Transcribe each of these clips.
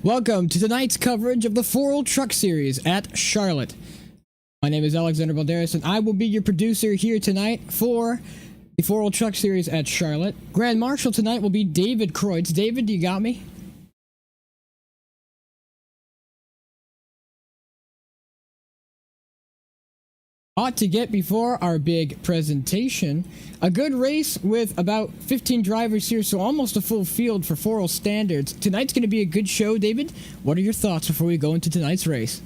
Welcome to tonight's coverage of the FORL Truck Series at Charlotte. My name is Alexander Balderas, and I will be your producer here tonight for the FORL Truck Series at Charlotte. Grand Marshal tonight will be David Kreutz. David, you got me? Ought to get before our big presentation. A good race with about 15 drivers here, so almost a full field for FORL standards. Tonight's going to be a good show, David. What are your thoughts before we go into tonight's race?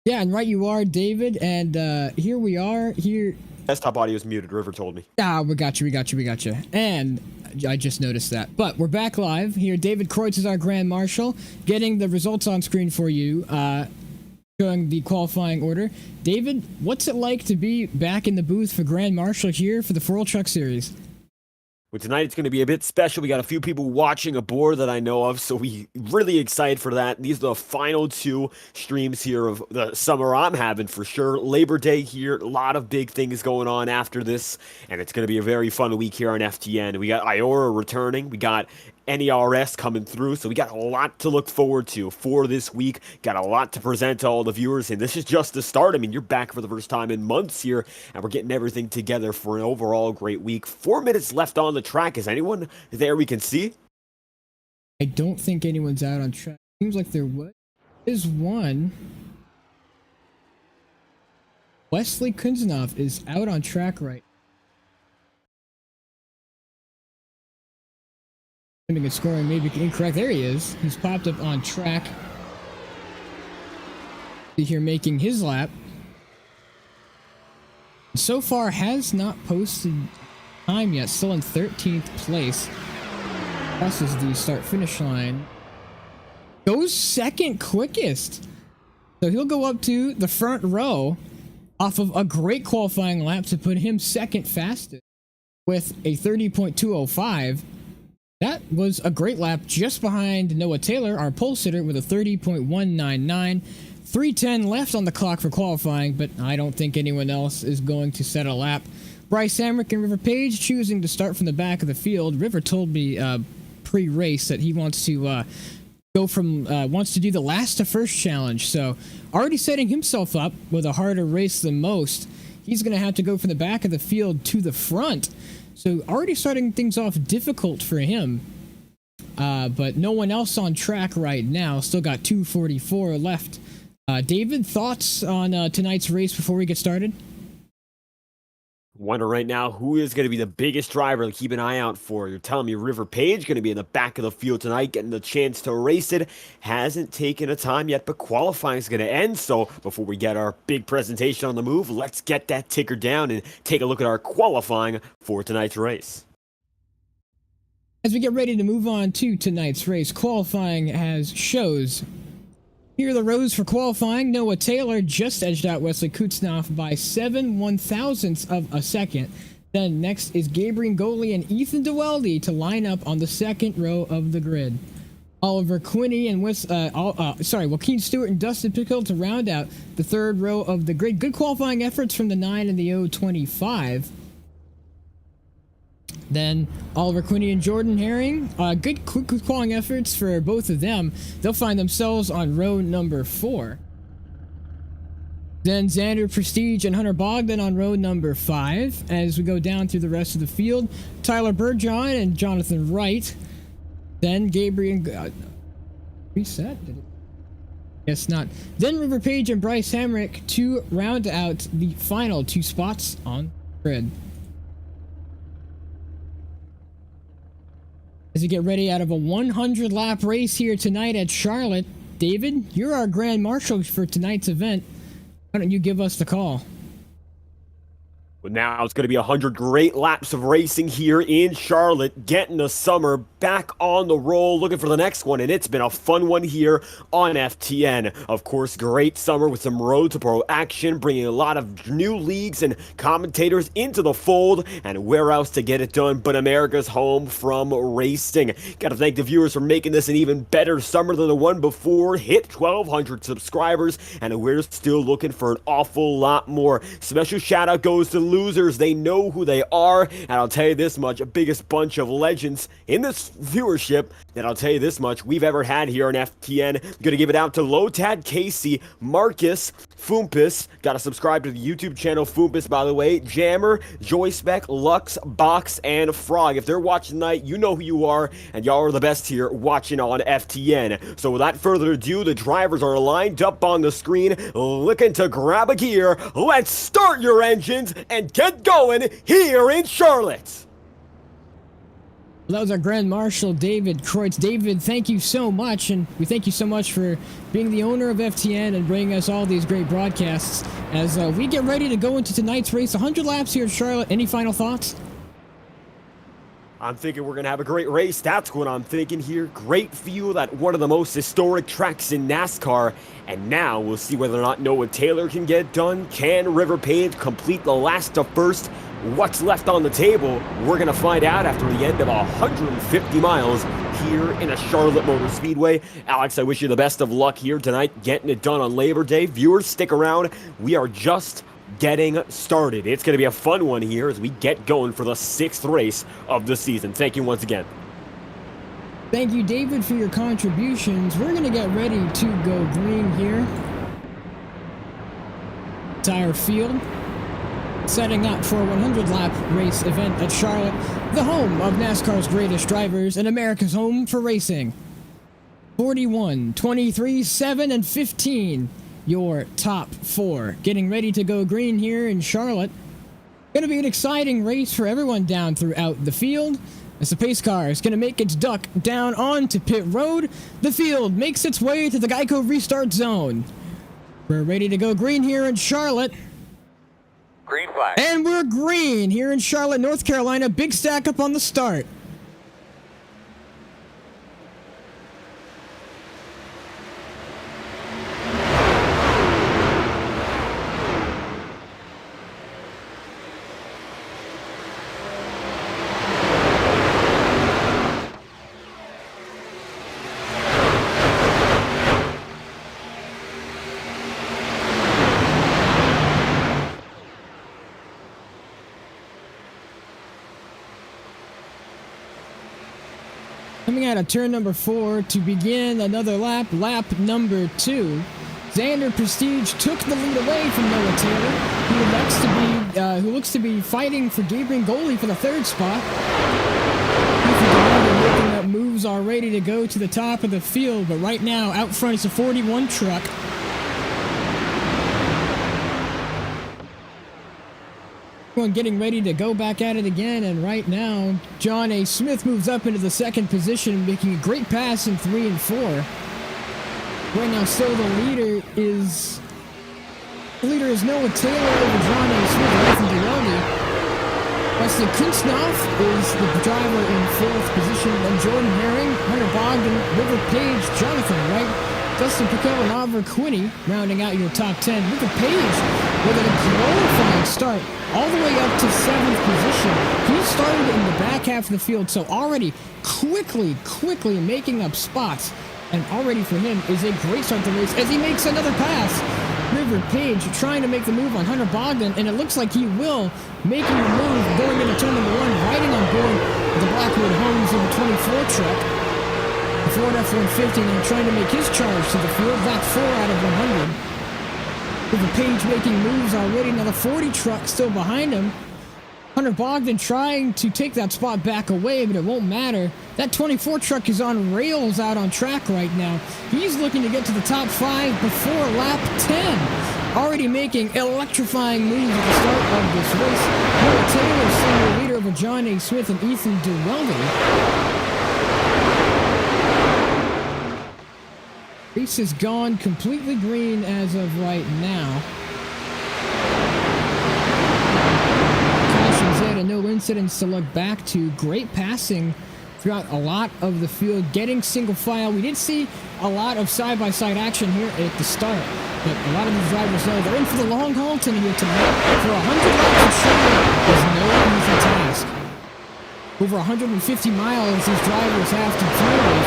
Yeah, and right you are, David, and here we are, here... Desktop audio is muted, River told me. Ah, we got you. And I just noticed that. But we're back live here. David Kreutz is our Grand Marshal, getting the results on screen for you, showing the qualifying order. David, what's it like to be back in the booth for Grand Marshal here for the FORL Truck Series? Well, tonight it's going to be a bit special. We got a few people watching aboard that I know of, so we really excited for that. These are the final two streams here of the summer I'm having for sure. Labor Day here, a lot of big things going on after this, and it's going to be a very fun week here on FTN. We got IORA returning, we got NARS coming through, so we got a lot to look forward to for this week. Got a lot to present to all the viewers, and this is just the start. I mean, you're back for the first time in months here, and we're getting everything together for an overall great week. 4 minutes left on the track. Is anyone there we can see? I don't think anyone's out on track. Seems like there is one. Wesley Kunzenoff is out on track right. Scoring may be incorrect. There he is. He's popped up on track. Here making his lap. So far has not posted time yet. Still in 13th place. Crosses the start-finish line. Goes second quickest. So he'll go up to the front row off of a great qualifying lap to put him second fastest with a 30.205. That was a great lap just behind Noah Taylor, our pole sitter, with a 30.199. 3:10 left on the clock for qualifying, but I don't think anyone else is going to set a lap. Bryce Hamrick and River Page choosing to start from the back of the field. River told me pre-race that he wants to wants to do the last to first challenge, so already setting himself up with a harder race than most. He's going to have to go from the back of the field to the front. So already starting things off difficult for him, but no one else on track right now. Still got 2:44 left. David, thoughts on tonight's race before we get started? Wonder right now who is going to be the biggest driver to keep an eye out for. You're telling me River Page going to be in the back of the field tonight, getting the chance to race it. Hasn't taken a time yet, but qualifying is going to end. So before we get our big presentation on the move, let's get that ticker down and take a look at our qualifying for tonight's race. As we get ready to move on to tonight's race, qualifying shows. Here are the rows for qualifying. Noah Taylor just edged out Wesley Kunzenoff by 7/1000ths of a second. Then next is Gabriel Goli and Ethan DeWeldy to line up on the second row of the grid. Oliver Quinney and Joaquin Stewart and Dustin Pickle to round out the third row of the grid. Good qualifying efforts from the 9 and the 025. Then Oliver Quinney and Jordan Herring, good qualifying efforts for both of them. They'll find themselves on row number 4. Then Xander Prestige and Hunter Bogdan on row number 5. As we go down through the rest of the field, Tyler Burjohn and Jonathan Wright. Then Gabriel... reset? Did it? Guess not. Then River Page and Bryce Hamrick to round out the final 2 spots on the grid. As we get ready out of a 100-lap race here tonight at Charlotte, David, you're our Grand Marshal for tonight's event. Why don't you give us the call? Well, now it's going to be 100 great laps of racing here in Charlotte, getting the summer back on the roll, looking for the next one, and it's been a fun one here on FTN. Of course, great summer with some Road to Pro action, bringing a lot of new leagues and commentators into the fold, and where else to get it done but America's home from racing. Gotta thank the viewers for making this an even better summer than the one before. Hit 1,200 subscribers, and we're still looking for an awful lot more. Special shout out goes to losers. They know who they are, and I'll tell you this much, a biggest bunch of legends in this viewership that I'll tell you this much we've ever had here on FTN. Gonna give it out to Lotad, Casey, Marcus, Foompus, gotta subscribe to the YouTube channel Foompus, by the way, Jammer, Joyspec, Lux, Box, and Frog. If they're watching tonight, you know who you are, and y'all are the best here watching on FTN. So without further ado, the drivers are lined up on the screen, looking to grab a gear. Let's start your engines and get going here in Charlotte. Well, that was our Grand Marshal, David Kreutz. David, thank you so much, and we thank you so much for being the owner of FTN and bringing us all these great broadcasts as we get ready to go into tonight's race. 100 laps here in Charlotte. Any final thoughts? I'm thinking we're going to have a great race. That's what I'm thinking here. Great fuel at one of the most historic tracks in NASCAR. And now we'll see whether or not Noah Taylor can get it done. Can River Page complete the last to first? What's left on the table? We're going to find out after the end of 150 miles here in a Charlotte Motor Speedway. Alex, I wish you the best of luck here tonight, getting it done on Labor Day. Viewers, stick around. We are just getting started. It's going to be a fun one here as we get going for the 6th race of the season. Thank you once again. Thank you, David, for your contributions. We're going to get ready to go green here. Tire field. Setting up for a 100-lap race event at Charlotte, the home of NASCAR's greatest drivers and America's home for racing. 41, 23, 7, and 15. Your top 4 getting ready to go green here in Charlotte. Going to be an exciting race for everyone down throughout the field as the pace car is going to make its duck down onto pit road. The field makes its way to the Geico restart zone. We're ready to go green here in Charlotte. Green flag. And we're green here in Charlotte, North Carolina. Big stack up on the start. Coming out of turn number 4 to begin another lap, lap number 2. Xander Prestige took the lead away from Noah Taylor, who looks to be fighting for Gabriel Goli for the 3rd spot. Making up moves already to go to the top of the field, but right now out front is a 41 truck. Getting ready to go back at it again, and right now John A. Smith moves up into the 2nd position, making a great pass in 3 and 4. Right now still the leader is Noah Taylor over John A. Smith away from Durelli. Wesley Kunstnoff is the driver in 4th position, and Jordan Herring, Hunter Bogdan, River Page, Jonathan Wright, Dustin Pico, and Oliver Quinney rounding out your top 10. River Page with a glorifying start all the way up to 7th position. He started in the back half of the field, so already quickly making up spots. And already for him is a great start to the race as he makes another pass. River Page trying to make the move on Hunter Bogdan, and it looks like he will, making the move going into turn number 1, riding on board the Blackwood Homes number 24 truck. The Ford F-150 now trying to make his charge to the field. Lap 4 out of 100. River Page making moves already. Now the 40 truck still behind him. Hunter Bogdan trying to take that spot back away, but it won't matter. That 24 truck is on rails out on track right now. He's looking to get to the top 5 before lap 10. Already making electrifying moves at the start of this race. Noah Taylor, senior leader over John A. Smith and Ethan Durelli. Race has gone completely green as of right now. Cautions in and no incidents to look back to. Great passing throughout a lot of the field, getting single file. We did see a lot of side-by-side action here at the start, but a lot of these drivers know they're in for the long haul tonight. For 100 laps of Charlotte is no easy task. Over 150 miles these drivers have to drive.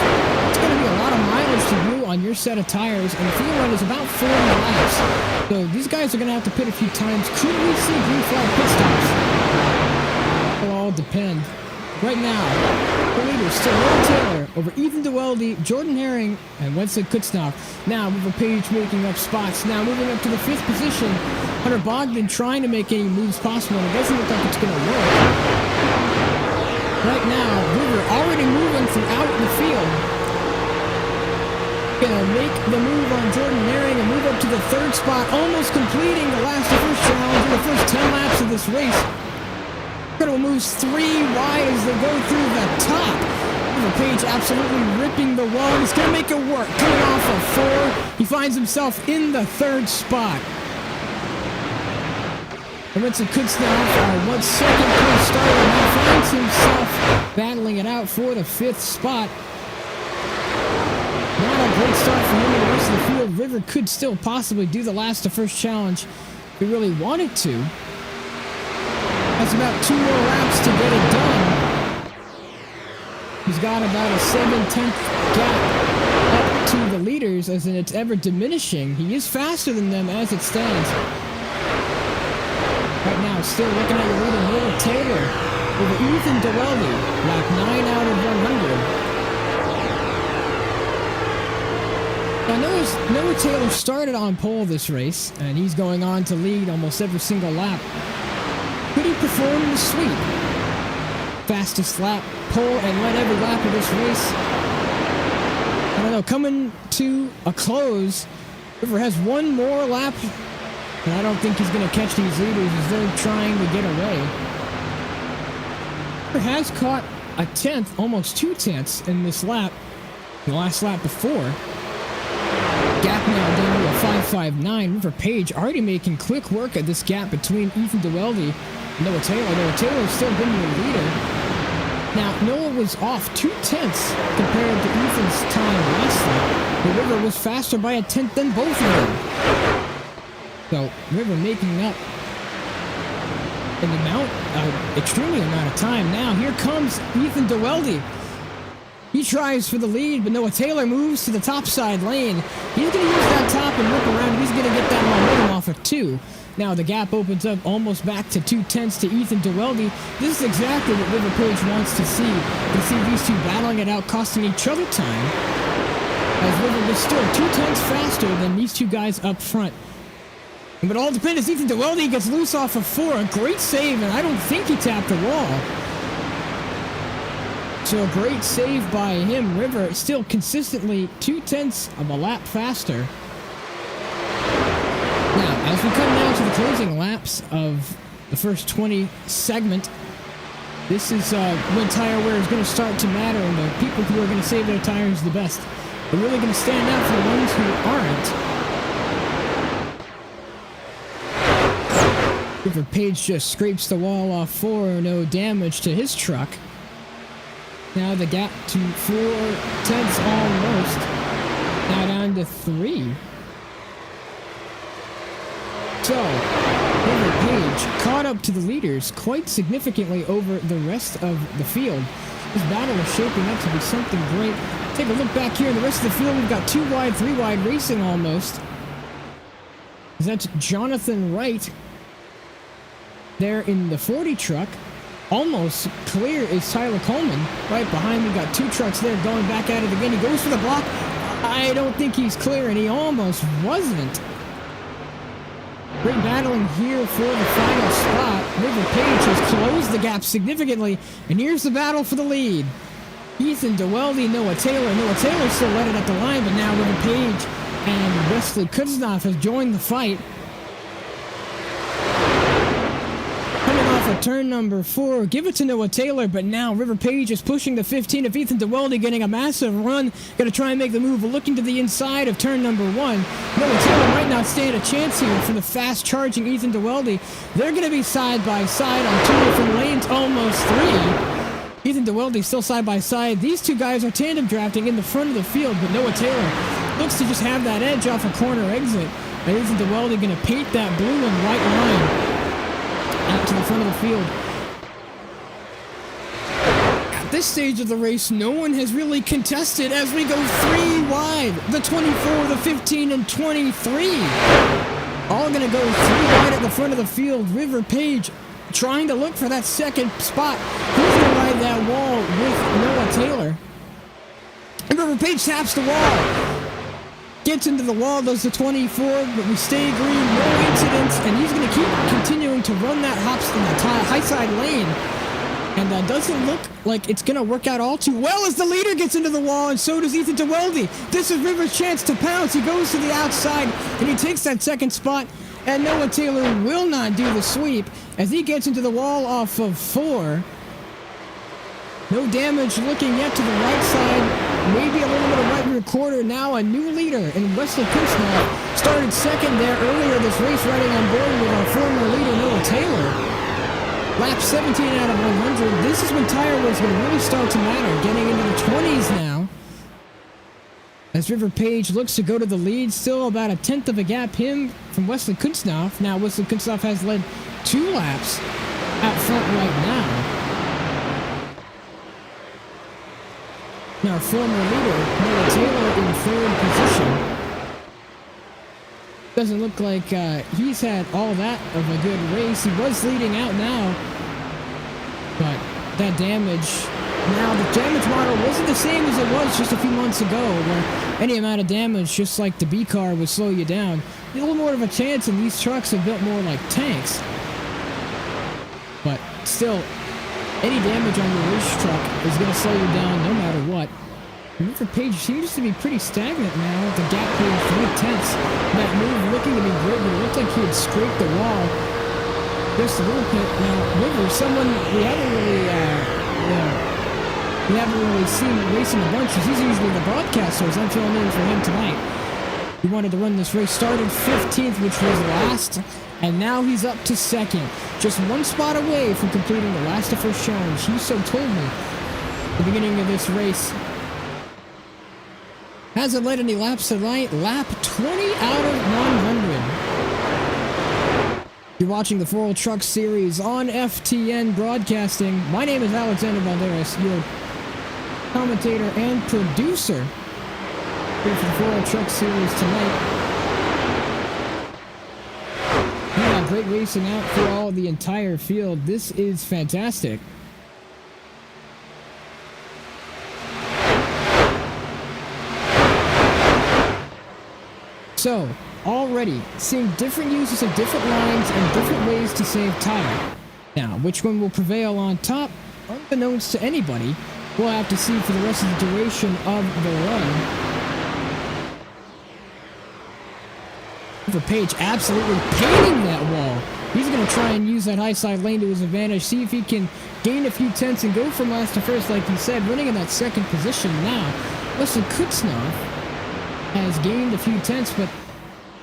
It's going to be a lot of mileage to do on your set of tires, and the field run is about 40 laps. So these guys are going to have to pit a few times. Could we see green flag pit stops? It'll all depend. Right now, the leaders still Will Taylor over Ethan Dueldi, Jordan Herring, and Wesley Kutznoff. Now River Page making up spots. Now moving up to the 5th position. Hunter Bogdan trying to make any moves possible, and it doesn't look like it's going to work. Right now, River already moving throughout the field. Gonna make the move on Jordan Herring and move up to the 3rd spot, almost completing the last of first challenge in the first 10 laps of this race. Ritter moves 3 wide as they go through the top. River Page absolutely ripping the wall. He's gonna make it work. Coming off of 4, he finds himself in the 3rd spot. And Winston Kutznoff, 1 second place starter, now finds himself battling it out for the 5th spot. Not a great start for him in the rest of the field. River could still possibly do the last to first challenge if he really wanted to. That's about 2 more laps to get it done. He's got about a 7/10 gap up to the leaders, as in it's ever diminishing. He is faster than them as it stands. Right now, still looking at your leader, Will Taylor over Ethan Dueldi, lap 9 out of 100. Now, Noah Taylor started on pole this race, and he's going on to lead almost every single lap. Could he perform the sweep? Fastest lap, pole, and led every lap of this race. I don't know, coming to a close, River has 1 more lap, and I don't think he's going to catch these leaders as they're trying to get away. River has caught a 10th, almost 2 tenths in this lap, the last lap before. Gap now down to a 5.59. River Page already making quick work at this gap between Ethan Dueldi and Noah Taylor. Noah Taylor's still been the leader. Now, Noah was off 2 tenths compared to Ethan's time last lap. The River was faster by a 10th than both of them. So, River making up an extremely amount of time. Now, here comes Ethan Dueldi. He tries for the lead, but Noah Taylor moves to the top side lane. He's going to use that top and whip around. He's going to get that momentum off of 2. Now the gap opens up almost back to 2 tenths to Ethan Dueldi. This is exactly what River Page wants to see. To see these two battling it out, costing each other time. As River is still 2 tenths faster than these 2 guys up front. But it all depends as Ethan Dueldi gets loose off of 4. A great save, and I don't think he tapped the wall. So a great save by him. River still consistently 2 tenths of a lap faster. Now, as we come down to the closing laps of the first 20 segment, this is when tire wear is going to start to matter, and the people who are going to save their tires the best are really going to stand out for the ones who aren't. River Page just scrapes the wall off 4, no damage to his truck. Now the gap to 4 tenths almost. Now down to 3. So, River Page caught up to the leaders quite significantly over the rest of the field. This battle is shaping up to be something great. Take a look back here in the rest of the field. We've got 2 wide, 3 wide racing almost. That's Jonathan Wright there in the 40 truck. Almost clear is Tyler Coleman. Right behind me, got 2 trucks there going back at it again. He goes for the block. I don't think he's clear, and he almost wasn't. Great battling here for the final spot. River Page has closed the gap significantly, and here's the battle for the lead. Ethan Dueldi, Noah Taylor. Noah Taylor still led it at the line, but now River Page and Wesley Kutznoff has joined the fight. For turn number 4, give it to Noah Taylor, but now River Page is pushing the 15 of Ethan Dueldi, getting a massive run. Going to try and make the move, looking to the inside of turn number 1. Noah Taylor might not stand a chance here for the fast-charging Ethan Dueldi. They're going to be side by side on 2 different lanes, almost 3. Ethan DeWeldy still side by side. These two guys are tandem drafting in the front of the field, but Noah Taylor looks to just have that edge off a corner exit. And Ethan DeWeldy going to paint that blue and white line out to the front of the field. At this stage of the race, no one has really contested as we go 3 wide. The 24, the 15, and 23. All going to go 3 wide at the front of the field. River Page trying to look for that second spot. Who's going to ride that wall with Noah Taylor? And River Page taps the wall. Gets into the wall, does the 24, but we stay green, no incidents, and he's going to keep continuing to run that hops in the high side lane. And doesn't look like it's going to work out all too well as the leader gets into the wall, and so does Ethan DeWeldy. This is River's chance to pounce. He goes to the outside, and he takes that second spot, and Noah Taylor will not do the sweep as he gets into the wall off of 4. No damage looking yet to the right side. Maybe a little bit of right rear quarter. Now a new leader in Wesley Kutznoff started second there earlier this race, riding on board with our former leader Noah Taylor. Lap 17 out of 100. This is when tire wear is going to really start to matter. Getting into the 20s now. As River Page looks to go to the lead, still about a 10th of a gap him from Wesley Kutznoff. Now Wesley Kutznoff has led 2 laps out front right now. Our former leader, Noah Taylor, in 3rd position. Doesn't look like he's had all that of a good race. He was leading out now, but that damage. Now, the damage model wasn't the same as it was just a few months ago, where any amount of damage, just like the B car, would slow you down. A little more of a chance, and these trucks are built more like tanks. But still, any damage on your race truck is going to slow you down no matter what. River Page seems to be pretty stagnant now. The gap here, 3/10. That move looking to be good, but it looked like he had scraped the wall just a little bit. Now, River, someone we haven't really seen racing a bunch. He's usually the broadcaster, as I'm filling in for him tonight. He wanted to run this race. Started 15th, which was last, and now he's up to 2nd. Just 1 spot away from completing the last of first challenge. He so told me at the beginning of this race. Hasn't led any laps tonight. Lap 20 out of 100. You're watching the FORL Truck Series on FTN Broadcasting. My name is Alexander Valderas, your commentator and producer here for the FORL Truck Series tonight. We got great racing out for the entire field. This is fantastic. So, already seeing different uses of different lines and different ways to save tire. Now, which one will prevail on top, unbeknownst to anybody, we'll have to see for the rest of the duration of the run. River Page absolutely painting that wall. He's going to try and use that high side lane to his advantage, see if he can gain a few tenths and go from last to first, like he said, running in that 2nd position now. Wesley Kutznoff has gained a few tenths, but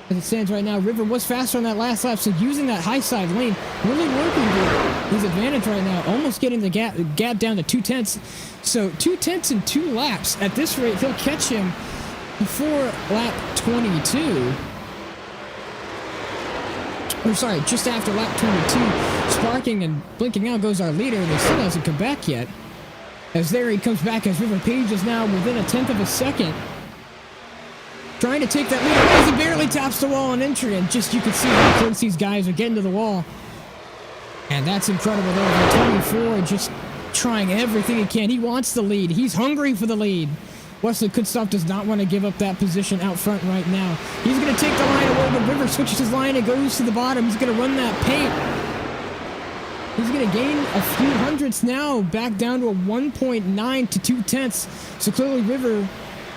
as it stands right now, River was faster on that last lap, so using that high side lane, really working to his advantage right now, almost getting the gap down to 2 tenths. So 2 tenths in 2 laps. At this rate, he'll catch him before lap 22. Or sorry, just after lap 22. Sparking and blinking out goes our leader, and he still hasn't come back yet. As there he comes back, as River Page is now within a 10th of a second. Trying to take that lead as he barely taps the wall on entry, and just you can see how close these guys are getting to the wall. And that's incredible there. 24 just trying everything he can. He wants the lead. He's hungry for the lead. Wesley Kutznoff does not want to give up that position out front right now. He's going to take the line away, but River switches his line and goes to the bottom. He's going to run that paint. He's going to gain a few hundredths now, back down to a 1.9 to 2 tenths. So clearly River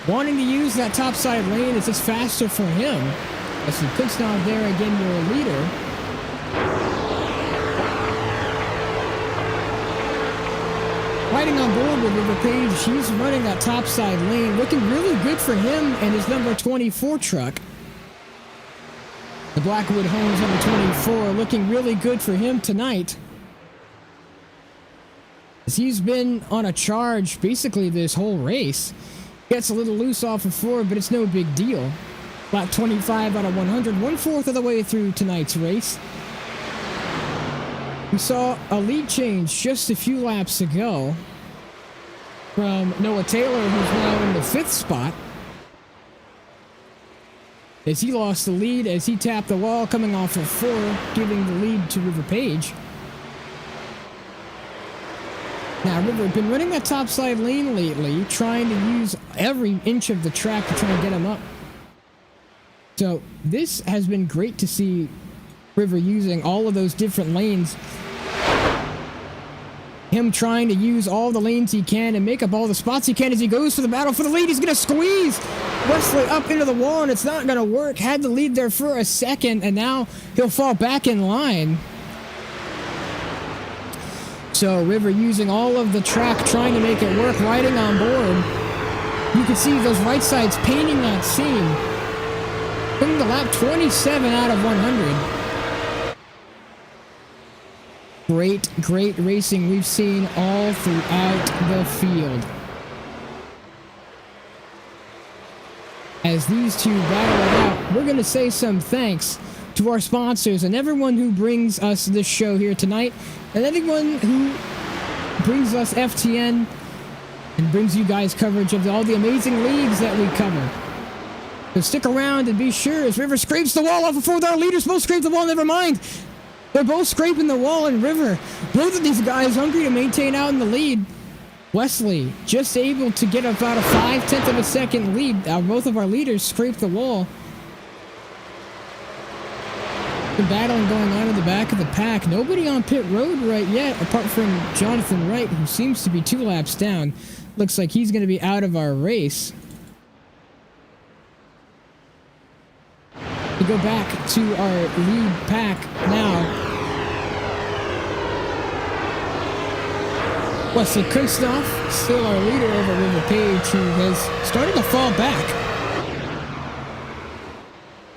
wanting to use that top side lane is just faster for him. Wesley Kutznoff there again, your leader. Riding on board with River Page, he's running that top side lane, looking really good for him and his number 24 truck. The Blackwood Homes number 24 looking really good for him tonight. As he's been on a charge basically this whole race. Gets a little loose off of 4, but it's no big deal. Lap 25 out of 100, 1/4 of the way through tonight's race. We saw a lead change just a few laps ago from Noah Taylor, who's now in the 5th spot. As he lost the lead, as he tapped the wall coming off of 4, giving the lead to River Page. Now, River been running that topside lane lately, trying to use every inch of the track to try and get him up. So this has been great to see River using all of those different lanes. Him trying to use all the lanes he can and make up all the spots he can as he goes for the battle for the lead. He's going to squeeze Wesley up into the wall, and it's not going to work. Had the lead there for a second, and now he'll fall back in line. So River using all of the track, trying to make it work, riding on board. You can see those right sides painting that scene. Putting the lap 27 out of 100. Great racing we've seen all throughout the field. As these two battle it out, we're going to say some thanks to our sponsors and everyone who brings us this show here tonight, and anyone who brings us FTN and brings you guys coverage of all the amazing leagues that we cover. So stick around and be sure as River scrapes the wall off of 4. Our leaders both scrape the wall, never mind. They're both scraping the wall, and River, both of these guys hungry to maintain out in the lead. Wesley just able to get about a 0.5 of a second lead. Both of our leaders scrape the wall. The battling going on in the back of the pack. Nobody on pit road right yet, apart from Jonathan Wright, who seems to be 2 laps down. Looks like he's going to be out of our race. We go back to our lead pack now. Wesley Kunsthoff, still our leader over River Page, who has started to fall back.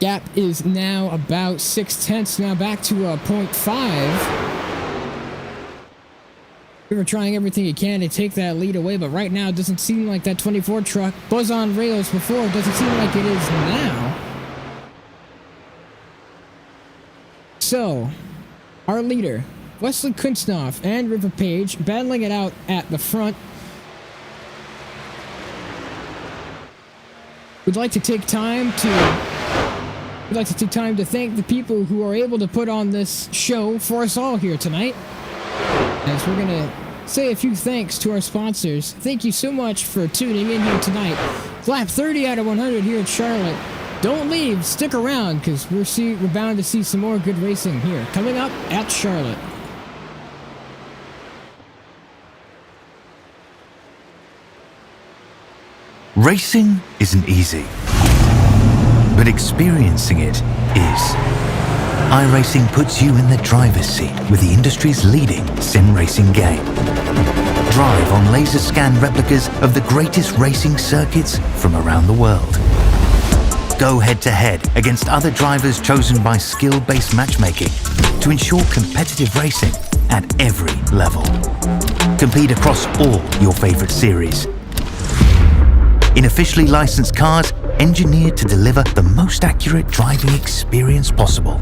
Gap is now about 0.6, now back to 0.5. We were trying everything he can to take that lead away, but right now it doesn't seem like that 24 truck was on rails before. It doesn't seem like it is now. So, our leader, Wesley Kunsthoff and River Page, battling it out at the front. We'd like to take time to thank the people who are able to put on this show for us all here tonight. As we're going to say a few thanks to our sponsors. Thank you so much for tuning in here tonight. Lap 30 out of 100 here at Charlotte. Don't leave, stick around, because we're bound to see some more good racing here coming up at Charlotte. Racing isn't easy, but experiencing it is. iRacing puts you in the driver's seat with the industry's leading sim racing game. Drive on laser scan replicas of the greatest racing circuits from around the world. Go head-to-head against other drivers chosen by skill-based matchmaking to ensure competitive racing at every level. Compete across all your favorite series. In officially licensed cars, engineered to deliver the most accurate driving experience possible.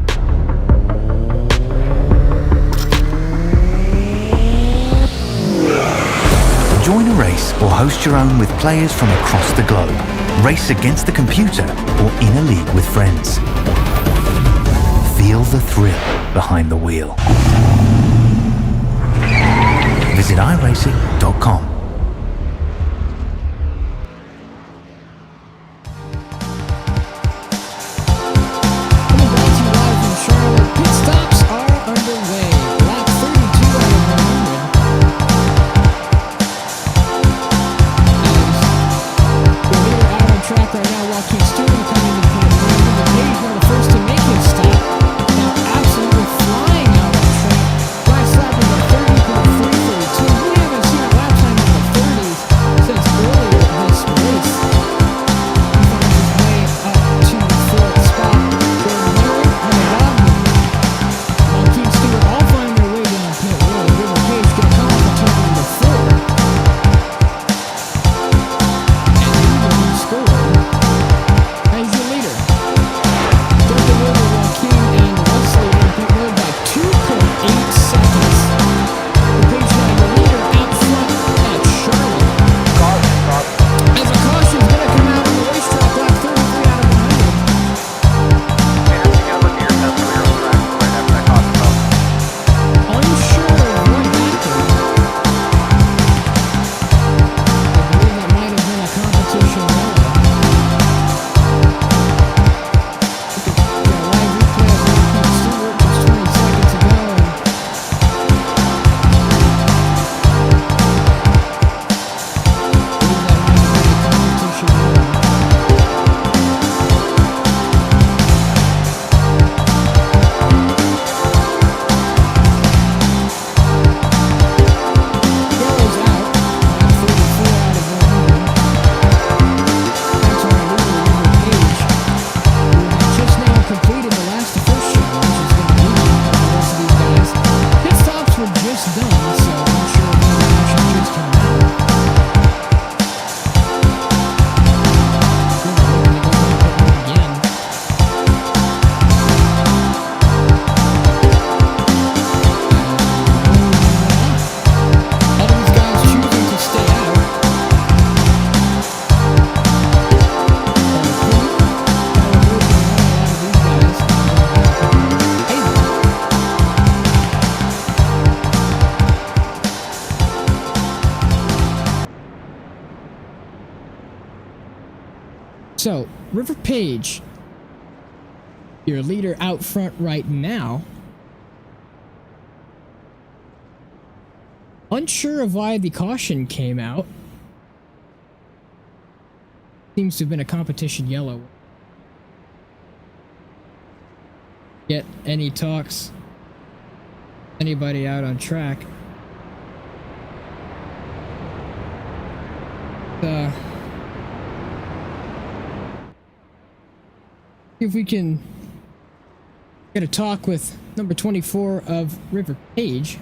Join a race or host your own with players from across the globe. Race against the computer or in a league with friends. Feel the thrill behind the wheel. Visit iRacing.com. Last lap was a 30.332. We haven't seen a lap time So, River Page, your leader out front right now. Unsure of why the caution came out. Seems to have been a competition yellow. Get any talks? Anybody out on track? If we can get a talk with number 24 of River Page.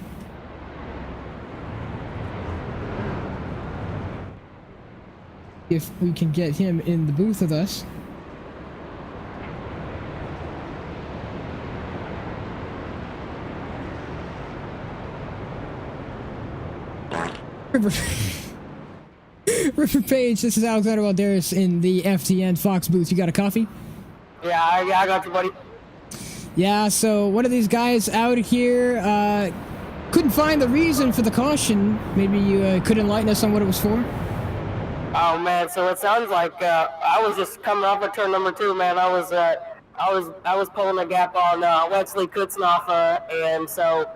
If we can get him in the booth with us. River Page, this is Alexander Valderas in the FTN Fox booth. You got a coffee? Yeah, I got you, buddy. Yeah, so one of these guys out here couldn't find the reason for the caution. Maybe you could enlighten us on what it was for? Oh man, so it sounds like I was just coming off of turn number 2, man. I was pulling a gap on Wesley Kutznoff, and so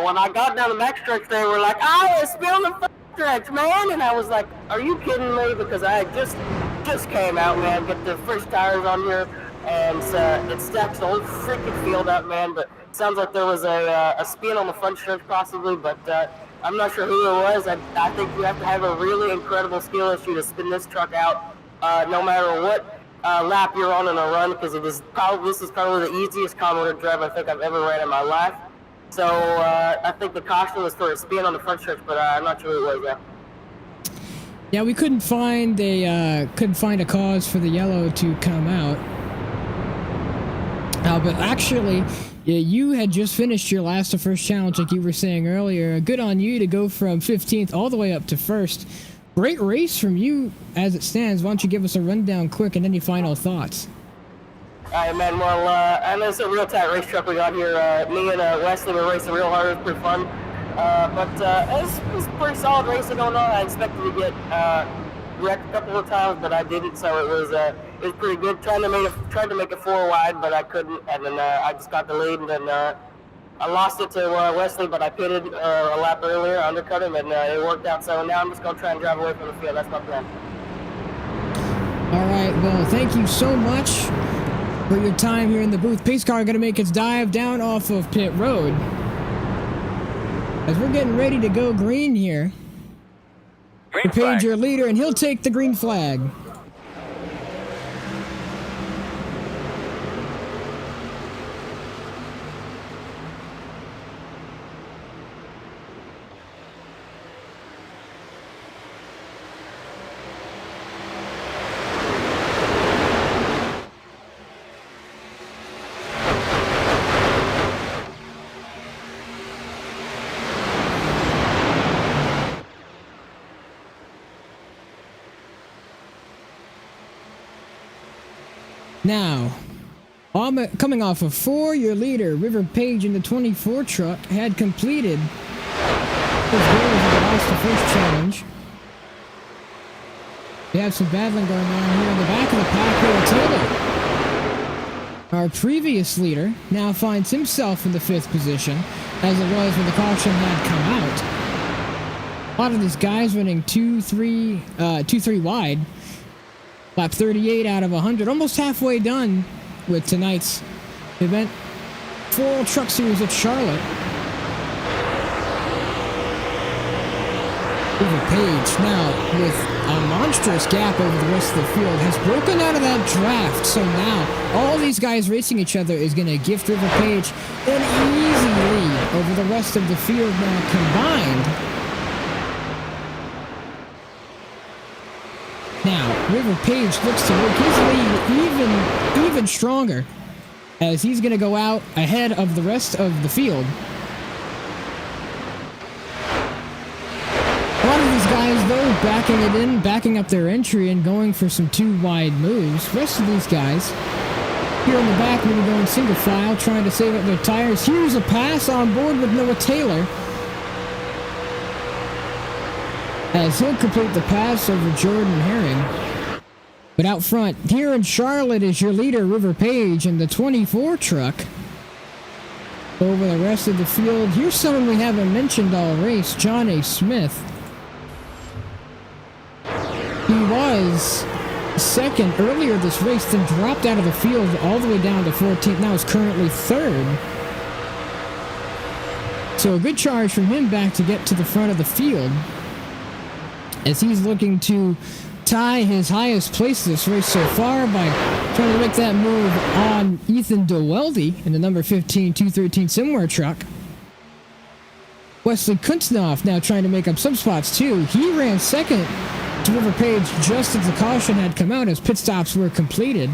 when I got down the backstretch, they were like, "Oh, it's still the first stretch, man," and I was like, "Are you kidding me?" Because I just came out, man, get the first tires on here, and it stacks the whole freaking field up, man. But it sounds like there was a spin on the front stretch possibly, but I'm not sure who it was. I think you have to have a really incredible skill issue to spin this truck out, no matter what lap you're on in a run, because this is probably the easiest Commodore drive I think I've ever ran in my life. So I think the caution was for a spin on the front stretch, but I'm not sure who it was. Yeah, we couldn't find a cause for the yellow to come out. But actually, you had just finished your last to first challenge, like you were saying earlier. Good on you to go from 15th all the way up to first. Great race from you as it stands. Why don't you give us a rundown quick and any final thoughts? All right, man. Well, I know it's a real tight race truck we got here. Me and Wesley were racing real hard. It was pretty fun. But it was pretty solid racing going on. I expected to get wrecked a couple of times, but I didn't. So it was pretty good. Tried to make it 4 wide, but I couldn't. And then I just got the lead, and then I lost it to Wesley, but I pitted a lap earlier, undercut him, and it worked out. So now I'm just gonna try and drive away from the field. That's my plan. All right. Well, thank you so much for your time here in the booth. Pace car going to make its dive down off of pit road. As we're getting ready to go green here. Green Page, flag. your leader, and he'll take the green flag. Now, coming off of 4, your leader, River Page in the 24 truck, had completed his goal for the last to first challenge. We have some battling going on here in the back of the pack. Taylor, our previous leader, now finds himself in the 5th position, as it was when the caution had come out. A lot of these guys running 2-3 wide. Lap 38 out of 100, almost halfway done with tonight's event. FORL Truck Series at Charlotte. River Page now with a monstrous gap over the rest of the field has broken out of that draft. So now all these guys racing each other is going to gift River Page an easy lead over the rest of the field now combined. Now, River Page looks to make his lead even stronger as he's going to go out ahead of the rest of the field. A lot of these guys, though, backing it in, backing up their entry and going for some 2-wide moves. The rest of these guys here in the back, maybe going single file, trying to save up their tires. Here's a pass on board with Noah Taylor, as he'll complete the pass over Jordan Herring. But out front, here in Charlotte is your leader, River Page, and the 24 truck. Over the rest of the field, here's someone we haven't mentioned all race, John A. Smith. He was second earlier this race, then dropped out of the field all the way down to 14th. Now is currently third. So a good charge from him back to get to the front of the field, as he's looking to tie his highest place this race so far by trying to make that move on Ethan DeWeldy in the number 15 213 Simware truck. Wesley Kuntznoff now trying to make up some spots too. He ran second to River Page just as the caution had come out, as pit stops were completed.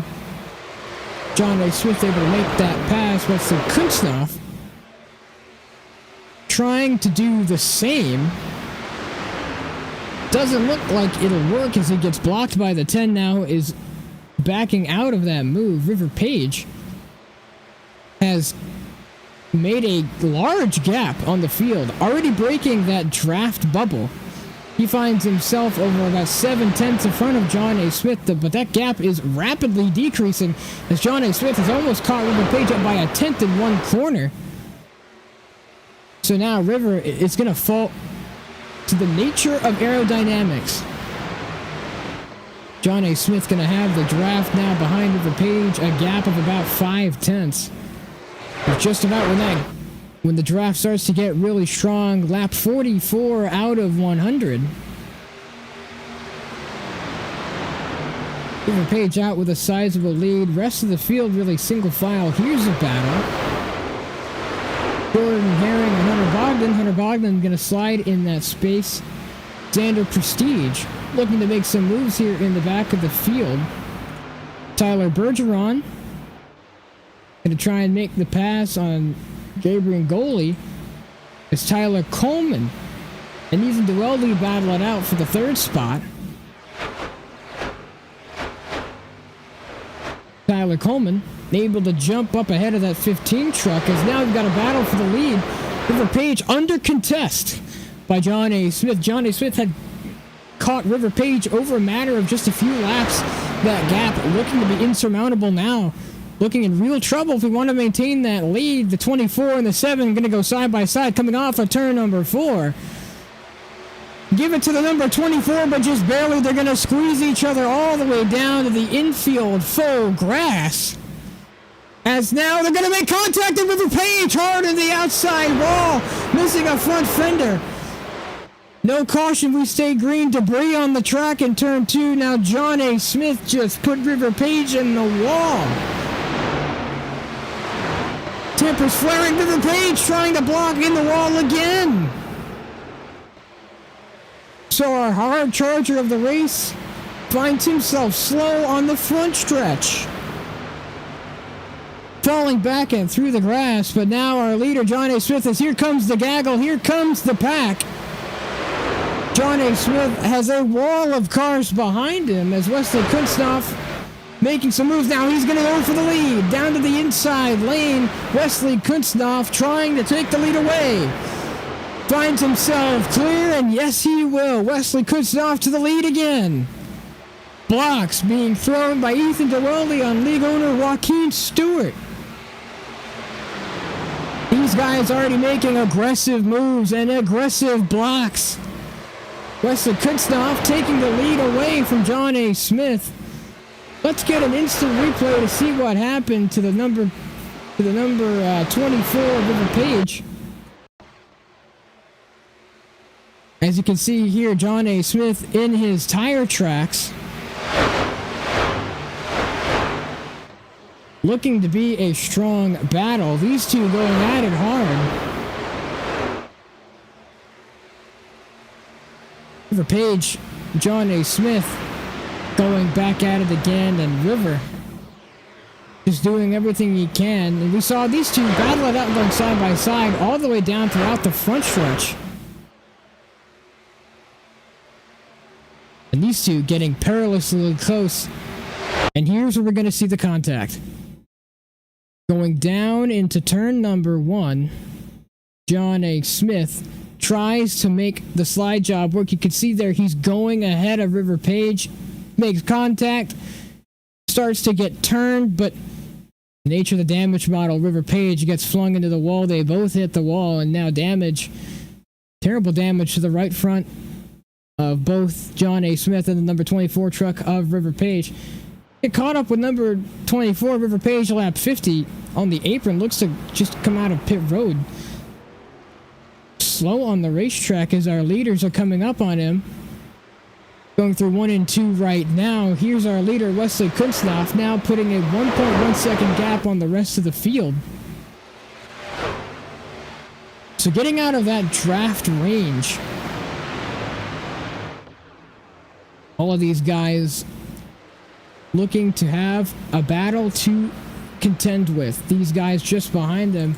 John A. Smith able to make that pass. Wesley Kuntznoff trying to do the same. Doesn't look like it'll work, as he gets blocked by the 10 now, is backing out of that move. River Page has made a large gap on the field, already breaking that draft bubble. He finds himself over about 7/10 in front of John A. Smith, but that gap is rapidly decreasing, as John A. Smith has almost caught River Page up by a 10th in one corner. So now River is going to fall to the nature of aerodynamics. John A. Smith going to have the draft now behind River Page, a gap of about 5/10. Just about when the draft starts to get really strong, lap 44 out of 100. River Page out with a sizable lead. Rest of the field really single file. Here's a battle. Jordan Herring and Hunter Bogdan. Hunter Bogdan going to slide in that space. Xander Prestige looking to make some moves here in the back of the field. Tyler Bergeron going to try and make the pass on Gabriel Goli. As Tyler Coleman and Ethan DeWeldy battle it out for the third spot. Tyler Coleman able to jump up ahead of that 15 truck, as now we've got a battle for the lead. River Page under contest by John A. Smith. John A. Smith had caught River Page over a matter of just a few laps. That gap looking to be insurmountable now. Looking in real trouble if we want to maintain that lead. The 24 and the 7 going to go side by side coming off of turn number 4. Give it to the number 24, but just barely. They're going to squeeze each other all the way down to the infield faux grass. As now they're going to make contact with River Page hard in the outside wall, missing a front fender. No caution, we stay green. Debris on the track in turn 2. Now John A. Smith just put River Page in the wall. Tempers flaring. River Page trying to block in the wall again. So our hard charger of the race finds himself slow on the front stretch, falling back and through the grass. But now our leader, John A. Smith, is here comes the gaggle, here comes the pack. John A. Smith has a wall of cars behind him, as Wesley Kuntznoff making some moves. Now he's going to go for the lead. Down to the inside lane, Wesley Kuntznoff trying to take the lead away. Finds himself clear, and yes he will. Wesley Kuntznoff to the lead again. Blocks being thrown by Ethan DeWeldy on league owner Joaquin Stewart. These guys already making aggressive moves and aggressive blocks. Wesley Kuntznoff taking the lead away from John A. Smith. Let's get an instant replay to see what happened to the number 24 River Page. As you can see here, John A. Smith in his tire tracks, looking to be a strong battle. These two going at it hard. River Page, John A. Smith going back at it again, and River is doing everything he can. And we saw these two battle it out going side by side all the way down throughout the front stretch. And these two getting perilously close. And here's where we're going to see the contact. Going down into turn number 1, John A. Smith tries to make the slide job work. You can see there he's going ahead of River Page. makes contact, starts to get turned, but the nature of the damage model, River Page gets flung into the wall. They both hit the wall, and now terrible damage to the right front of both John A. Smith and the number 24 truck of River Page. Get caught up with number 24 River Page, lap 50 on the apron. Looks to just come out of pit road. Slow on the racetrack as our leaders are coming up on him. Going through 1 and 2 right now. Here's our leader, Wesley Kunsthoff, now putting a 1.1 second gap on the rest of the field. So getting out of that draft range. All of these guys looking to have a battle to contend with. These guys just behind them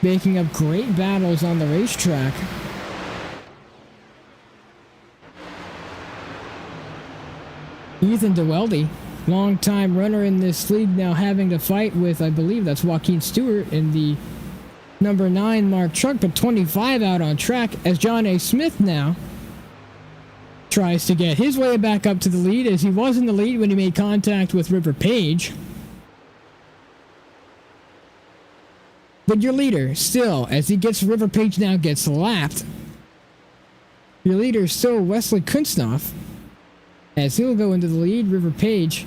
making up great battles on the racetrack. Ethan DeWeldy, long-time runner in this league, now having to fight with, I believe that's Joaquin Stewart in the number 9 marked truck, but 25 out on track as John A. Smith now tries to get his way back up to the lead, as he was in the lead when he made contact with River Page. But your leader still, as he gets River Page now gets lapped. Your leader is still Wesley Kunsthoff, as he'll go into the lead. River Page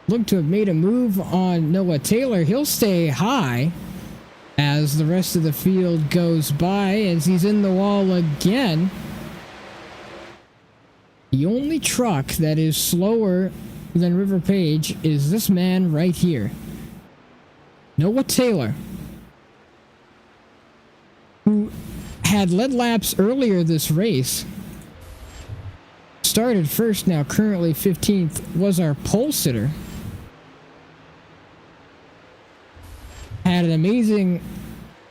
looked to have made a move on Noah Taylor. He'll stay high as the rest of the field goes by, as he's in the wall again. The only truck that is slower than River Page is this man right here, Noah Taylor, who had led laps earlier this race. Started first, now currently 15th, was our pole sitter. Had an amazing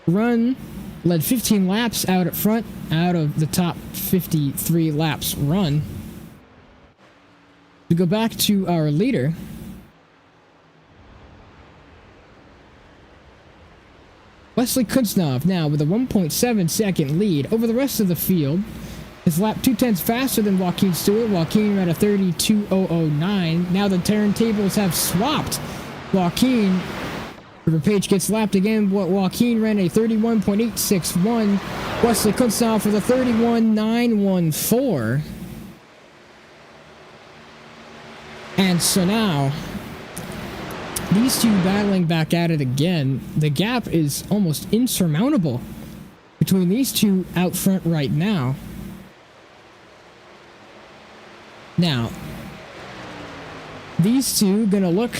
run, led 15 laps out at front, out of the top 53 laps run. To go back to our leader, Wesley Kunsthoff now with a 1.7 second lead over the rest of the field. His lap 2/10 faster than Joaquin Stewart. Joaquin ran a 32.009. Now the turntables have swapped. Joaquin, River Page gets lapped again. Joaquin ran a 31.861. Wesley Kunsthoff with a 31.914. And so now, these two battling back at it again. The gap is almost insurmountable between these two out front right now. Now, these two gonna look,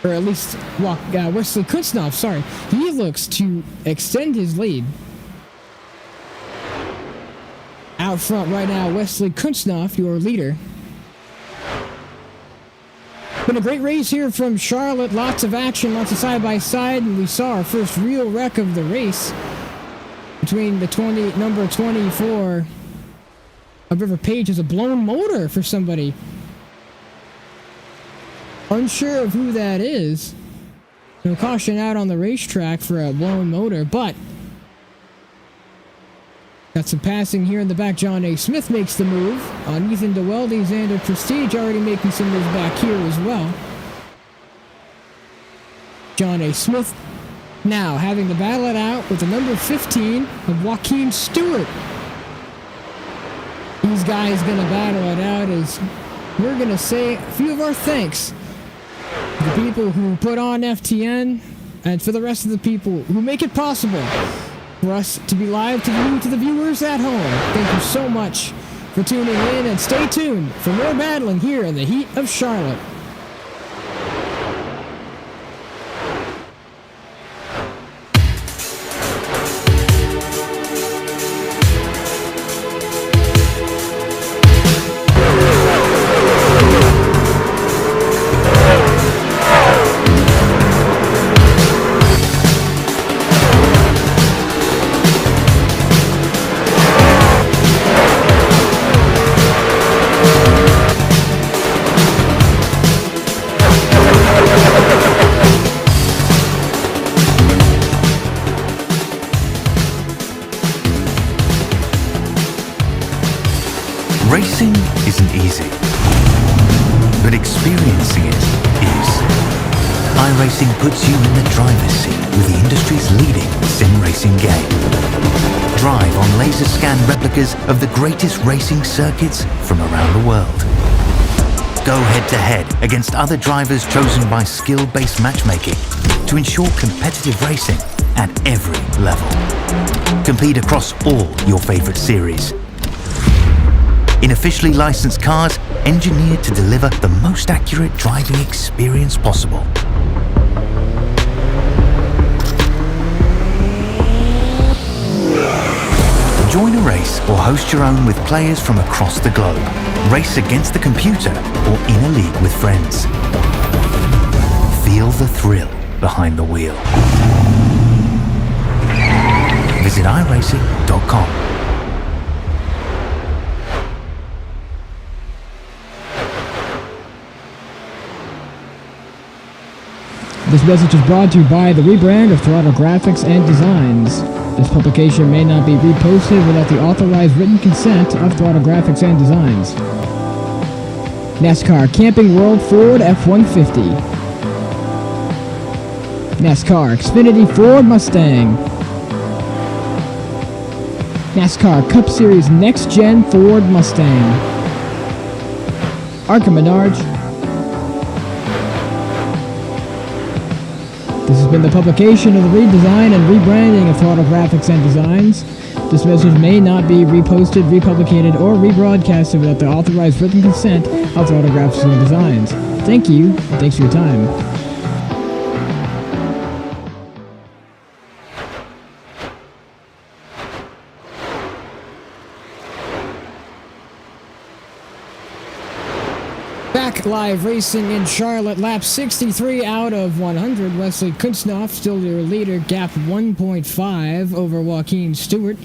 or at least Wesley Kunsthoff, sorry, he looks to extend his lead. Out front right now, Wesley Kunsthoff, your leader. Been a great race here from Charlotte. Lots of action, lots of side-by-side, and we saw our first real wreck of the race between the number 24 of River Page. Is a blown motor for somebody. Unsure of who that is. No caution out on the racetrack for a blown motor, but got some passing here in the back. John A. Smith makes the move on Ethan DeWeldy. Xander Prestige already making some moves back here as well. John A. Smith now having to battle it out with the number 15 of Joaquin Stewart. These guys gonna battle it out as we're gonna say a few of our thanks to the people who put on FTN and for the rest of the people who make it possible for us to be live to the viewers at home. Thank you so much for tuning in, and stay tuned for more battling here in the heat of Charlotte. Racing is an easy, but experiencing it is. iRacing puts you in the driver's seat with the industry's leading sim racing game. Drive on laser scan replicas of the greatest racing circuits from around the world. Go head-to-head against other drivers chosen by skill-based matchmaking to ensure competitive racing at every level. Compete across all your favorite series. In officially licensed cars, engineered to deliver the most accurate driving experience possible. Join a race or host your own with players from across the globe. Race against the computer or in a league with friends. Feel the thrill behind the wheel. Visit iRacing.com. This message is brought to you by the rebrand of Throttle Graphics and Designs. This publication may not be reposted without the authorized written consent of Throttle Graphics and Designs. NASCAR Camping World Ford F-150. NASCAR Xfinity Ford Mustang. NASCAR Cup Series Next-Gen Ford Mustang. Arca Menards. This has been the publication of the redesign and rebranding of Throttle Graphics and Designs. This message may not be reposted, republicated, or rebroadcasted without the authorized written consent of Throttle Graphics and Designs. Thank you, and thanks for your time. Back live racing in Charlotte, lap 63 out of 100. Wesley Kutznoff still your leader, gap 1.5 over Joaquin Stewart.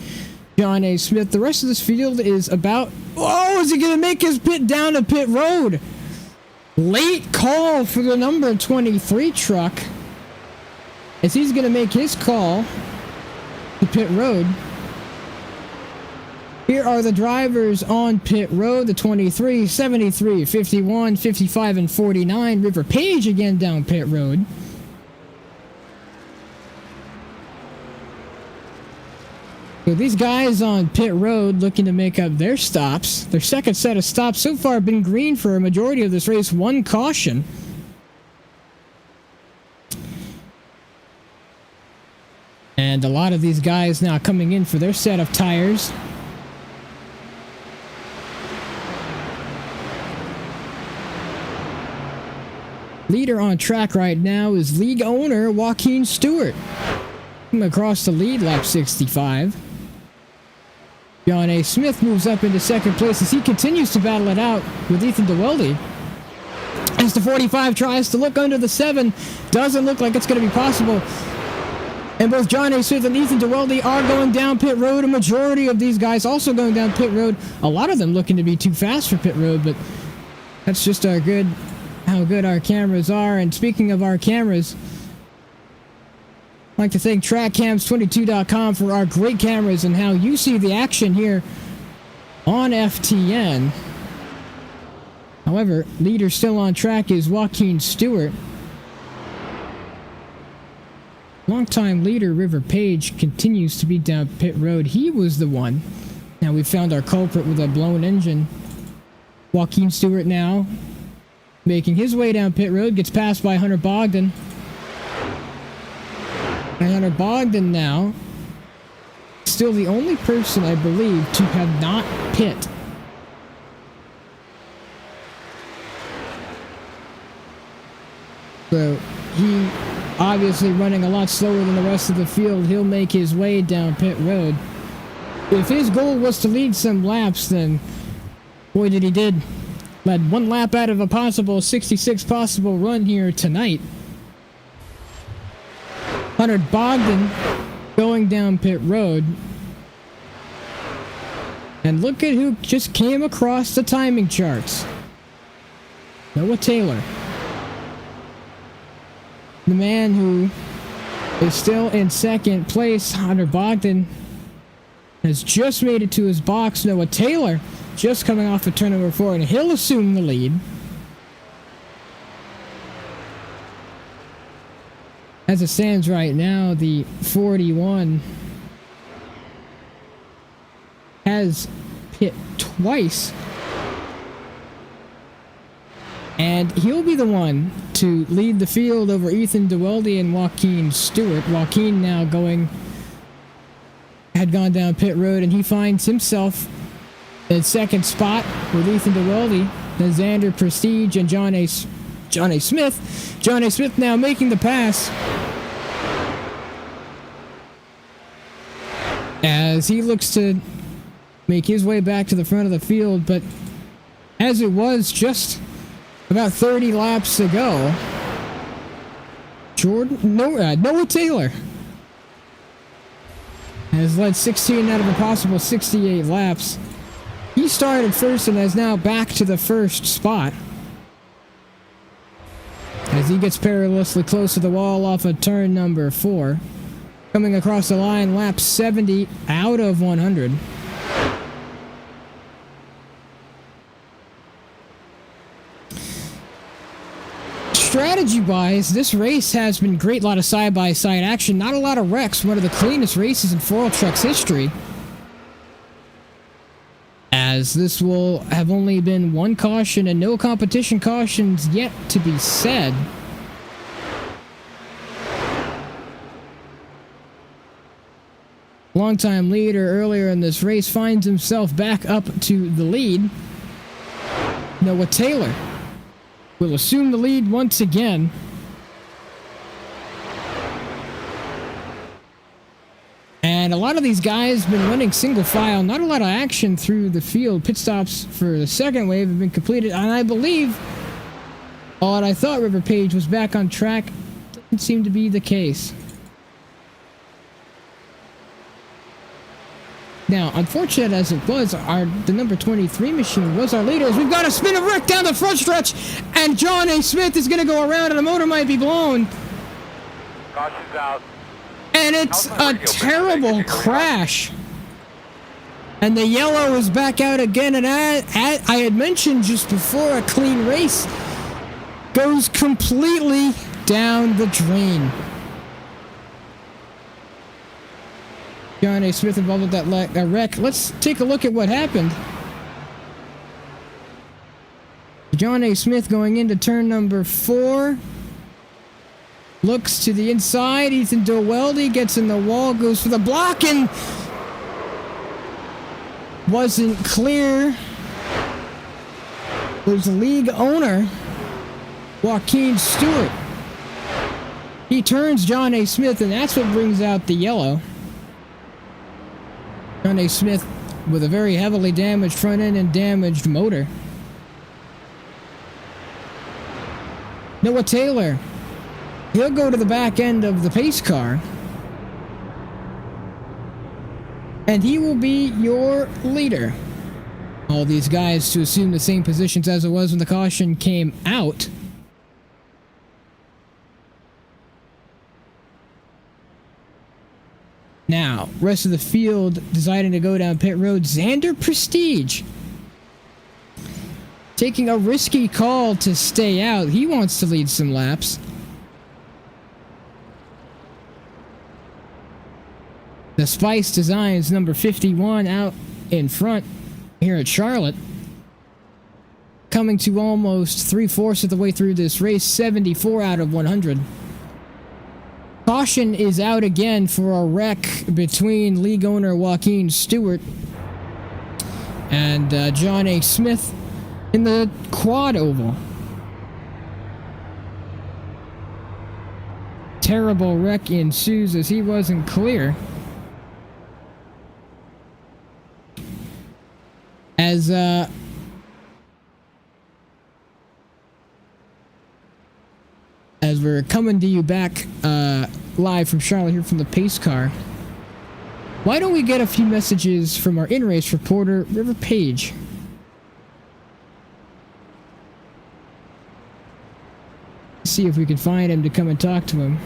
John A. Smith. The rest of this field is about... Oh, is he going to make his pit down to pit road? Late call for the number 23 truck. As he's going to make his call to pit road. Here are the drivers on pit road, the 23, 73, 51, 55, and 49. River Page again down pit road. So these guys on pit road looking to make up their stops. Their second set of stops so far have been green for a majority of this race. One caution. And a lot of these guys now coming in for their set of tires. Leader on track right now is league owner Joaquin Stewart. Across the lead, lap 65. John A. Smith moves up into second place as he continues to battle it out with Ethan DeWelde. As the 45 tries to look under the 7, doesn't look like it's going to be possible. And both John A. Smith and Ethan DeWelde are going down pit road. A majority of these guys also going down pit road. A lot of them looking to be too fast for pit road, but that's just how good our cameras are. And speaking of our cameras, I'd like to thank TrackCams22.com for our great cameras and how you see the action here on FTN. However, leader still on track is Joaquin Stewart. Longtime leader River Page continues to be down pit road. He was the one. Now we found our culprit with a blown engine. Joaquin Stewart now making his way down pit road, gets passed by Hunter Bogdan. And Hunter Bogdan now, still the only person, I believe, to have not pit. So, he obviously running a lot slower than the rest of the field. He'll make his way down pit road. If his goal was to lead some laps, then boy did he did. Led one lap out of a possible 66 possible run here tonight. Hunter Bogdan going down pit road. And look at who just came across the timing charts. Noah Taylor. The man who is still in second place, Hunter Bogdan, has just made it to his box. Noah Taylor just coming off of turn number 4, and he'll assume the lead. As it stands right now, the 41 has pit twice. And he'll be the one to lead the field over Ethan DeWeldy and Joaquin Stewart. Joaquin now had gone down pit road, and he finds himself in second spot with Ethan DeWeldy, then Xander Prestige and John A. Smith. John A. Smith now making the pass as he looks to make his way back to the front of the field, but as it was just about 30 laps ago, Noah Taylor has led 16 out of a possible 68 laps. He started first and is now back to the first spot as he gets perilously close to the wall off of turn number 4. Coming across the line, lap 70 out of 100. Strategy-wise, this race has been great. A lot of side-by-side action. Not a lot of wrecks. One of the cleanest races in FORL Truck's history. As this will have only been one caution and no competition cautions yet to be said. Longtime leader earlier in this race finds himself back up to the lead. Noah Taylor will assume the lead once again. And a lot of these guys have been running single file. Not a lot of action through the field. Pit stops for the second wave have been completed. And I believe, what I thought River Page was back on track, doesn't seem to be the case. Now, unfortunate as it was, the number 23 machine was our leader. As we've got a spin of Rick down the front stretch, and John A. Smith is going to go around, and the motor might be blown. Caution's out. And it's a terrible crash. And the yellow is back out again, and I had mentioned just before, a clean race goes completely down the drain. John A. Smith involved with that wreck. Let's take a look at what happened. John A. Smith going into turn number 4. Looks to the inside. Ethan DeWeldy gets in the wall, goes for the block, and wasn't clear. There's the league owner, Joaquin Stewart. He turns John A. Smith, and that's what brings out the yellow. John A. Smith with a very heavily damaged front end and damaged motor. Noah Taylor, he'll go to the back end of the pace car, and he will be your leader. All these guys to assume the same positions as it was when the caution came out. Now, rest of the field deciding to go down pit road. Xander Prestige taking a risky call to stay out. He wants to lead some laps. The Spice Designs number 51 out in front here at Charlotte. Coming to almost 3/4 of the way through this race, 74 out of 100. Caution is out again for a wreck between league owner Joaquin Stewart and John A. Smith in the quad oval. Terrible wreck ensues as he wasn't clear. As we're coming to you back live from Charlotte here from the pace car, why don't we get a few messages from our in-race reporter, River Page? See if we can find him to come and talk to him.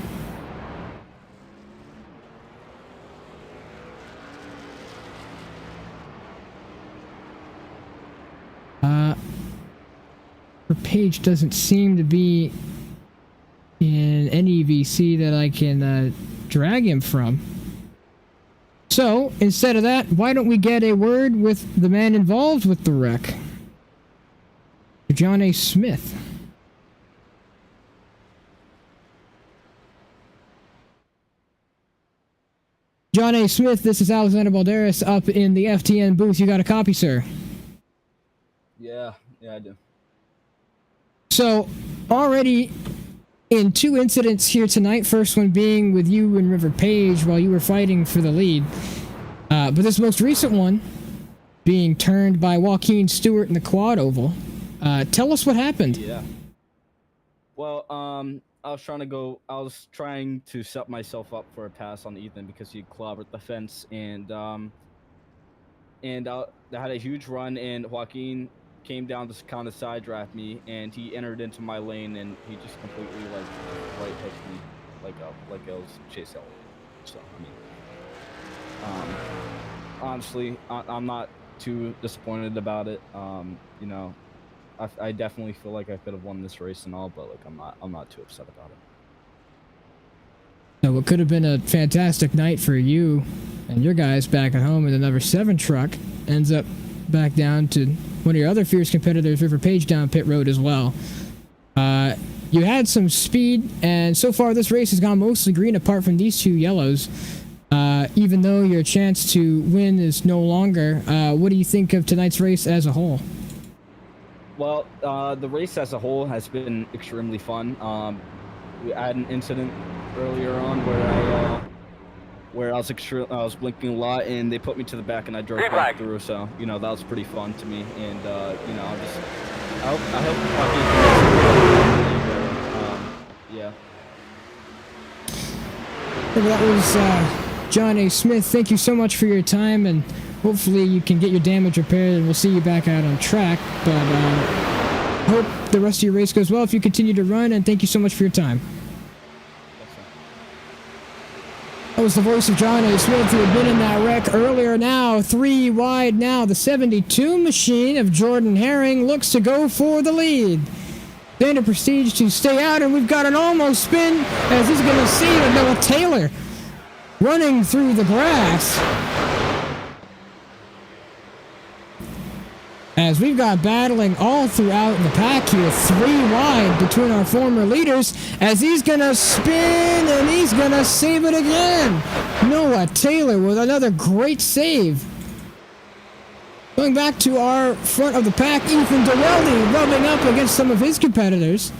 Her page doesn't seem to be in any VC that I can drag him from. So, instead of that, why don't we get a word with the man involved with the wreck? John A. Smith. John A. Smith, this is Alexander Balderas up in the FTN booth. You got a copy, sir? Yeah, I do. So, already in 2 incidents here tonight, first one being with you and River Page while you were fighting for the lead. But this most recent one being turned by Joaquin Stewart in the quad oval. Tell us what happened. Yeah. Well, I was trying to set myself up for a pass on Ethan because he clobbered the fence, and I had a huge run, and Joaquin came down to kind of side draft me, and he entered into my lane, and he just completely right hooked me like I was Chase Elliott. So honestly, I'm not too disappointed about it. I definitely feel like I could have won this race and all, but I'm not too upset about it. So it could have been a fantastic night for you and your guys back at home, and the number 7 truck ends up back down to one of your other fierce competitors, River Page, down pit road as well. You had some speed, and so far this race has gone mostly green apart from these 2 yellows. Even though your chance to win is no longer, what do you think of tonight's race as a whole? Well, the race as a whole has been extremely fun. We had an incident earlier on where I was blinking a lot, and they put me to the back, and I drove back through. So that was pretty fun to me, and I hope yeah. Well, that was John A. Smith. Thank you so much for your time, and hopefully you can get your damage repaired, and we'll see you back out on track. But hope the rest of your race goes well if you continue to run, and thank you so much for your time. That was the voice of John A. Smith, who had been in that wreck earlier. Now 3 wide now. The 72 machine of Jordan Herring looks to go for the lead. Xander Prestige to stay out, and we've got an almost spin as he's going to see Noah Taylor running through the grass. As we've got battling all throughout the pack here, 3 wide between our former leaders, as he's gonna spin and he's gonna save it again. Noah Taylor with another great save. Going back to our front of the pack, Ethan DeWeldy rubbing up against some of his competitors.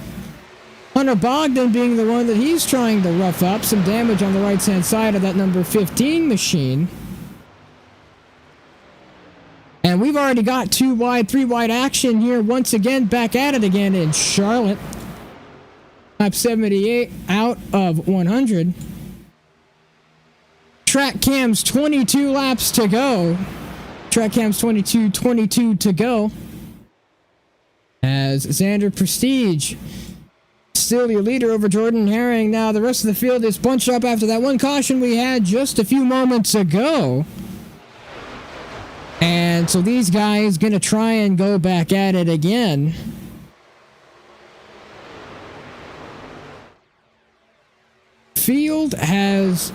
Hunter Bogdan being the one that he's trying to rough up. Some damage on the right-hand side of that number 15 machine. And we've already got 2 wide, 3 wide action here once again, back at it again in Charlotte. Lap 78 out of 100. Track cams 22 laps to go. Track cams 22 to go. As Xander Prestige still your leader over Jordan Herring. Now the rest of the field is bunched up after that one caution we had just a few moments ago. And so these guys gonna try and go back at it again. Field has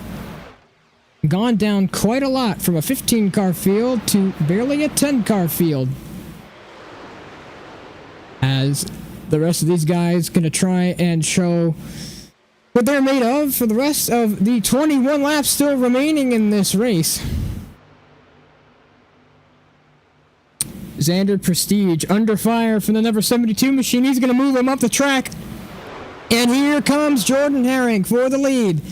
gone down quite a lot from a 15-car field to barely a 10-car field. As the rest of these guys gonna try and show what they're made of for the rest of the 21 laps still remaining in this race. Xander Prestige under fire from the number 72 machine. He's going to move him up the track. And here comes Jordan Herring for the lead.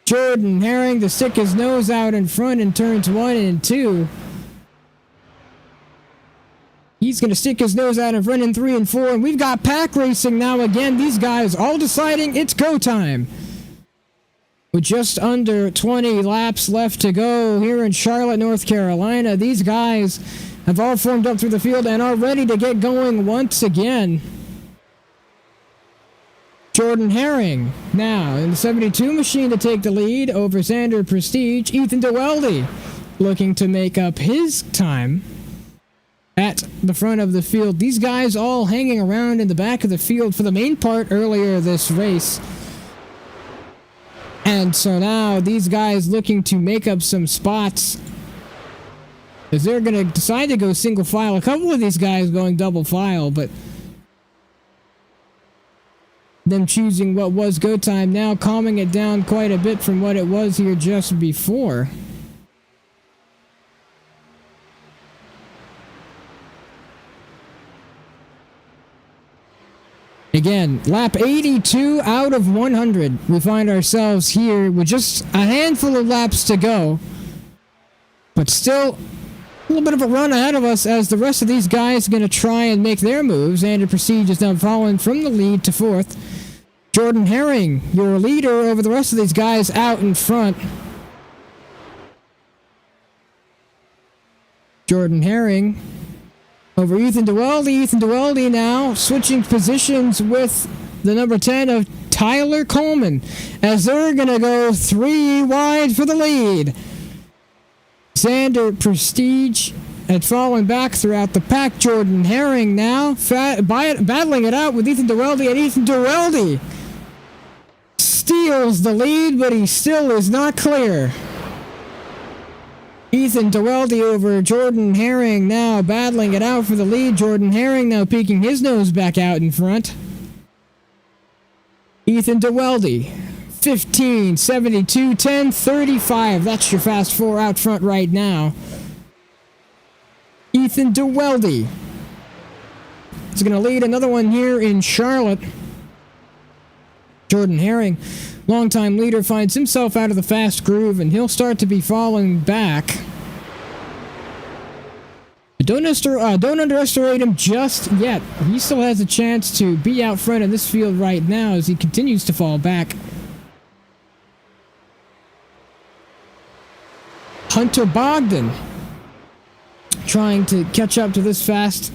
Jordan Herring to stick his nose out in front in turns 1 and 2. He's going to stick his nose out in front in 3 and 4. And we've got pack racing now again. These guys all deciding it's go time. With just under 20 laps left to go here in Charlotte, North Carolina, these guys have all formed up through the field and are ready to get going once again. Jordan Herring now in the 72 machine to take the lead over Xander Prestige. Ethan DeWeldy looking to make up his time. at the front of the field. These guys all hanging around in the back of the field for the main part earlier this race. And so now these guys looking to make up some spots as they're going to decide to go single file. A couple of these guys going double file, but them choosing what was go time now, calming it down quite a bit from what it was here just before. Again, lap 82 out of 100. We find ourselves here with just a handful of laps to go. But still, a little bit of a run ahead of us as the rest of these guys are going to try and make their moves. Andrew Prestige is now falling from the lead to fourth. Jordan Herring, your leader over the rest of these guys out in front. Jordan Herring over Ethan Duweldy. Ethan Duweldy now switching positions with the number 10 of Tyler Coleman as they're going to go 3 wide for the lead. Xander Prestige had fallen back throughout the pack. Jordan Herring now battling it out with Ethan Duweldy, and Ethan Duweldy steals the lead, but he still is not clear. Ethan Duweldy over Jordan Herring now battling it out for the lead. Jordan Herring now peeking his nose back out in front. Ethan Duweldy, 15, 72, 10, 35. That's your fast four out front right now. Ethan Duweldy is going to lead another one here in Charlotte. Jordan Herring, longtime leader, finds himself out of the fast groove, and he'll start to be falling back. Don't underestimate him just yet. He still has a chance to be out front in this field right now as he continues to fall back. Hunter Bogdan trying to catch up to this fast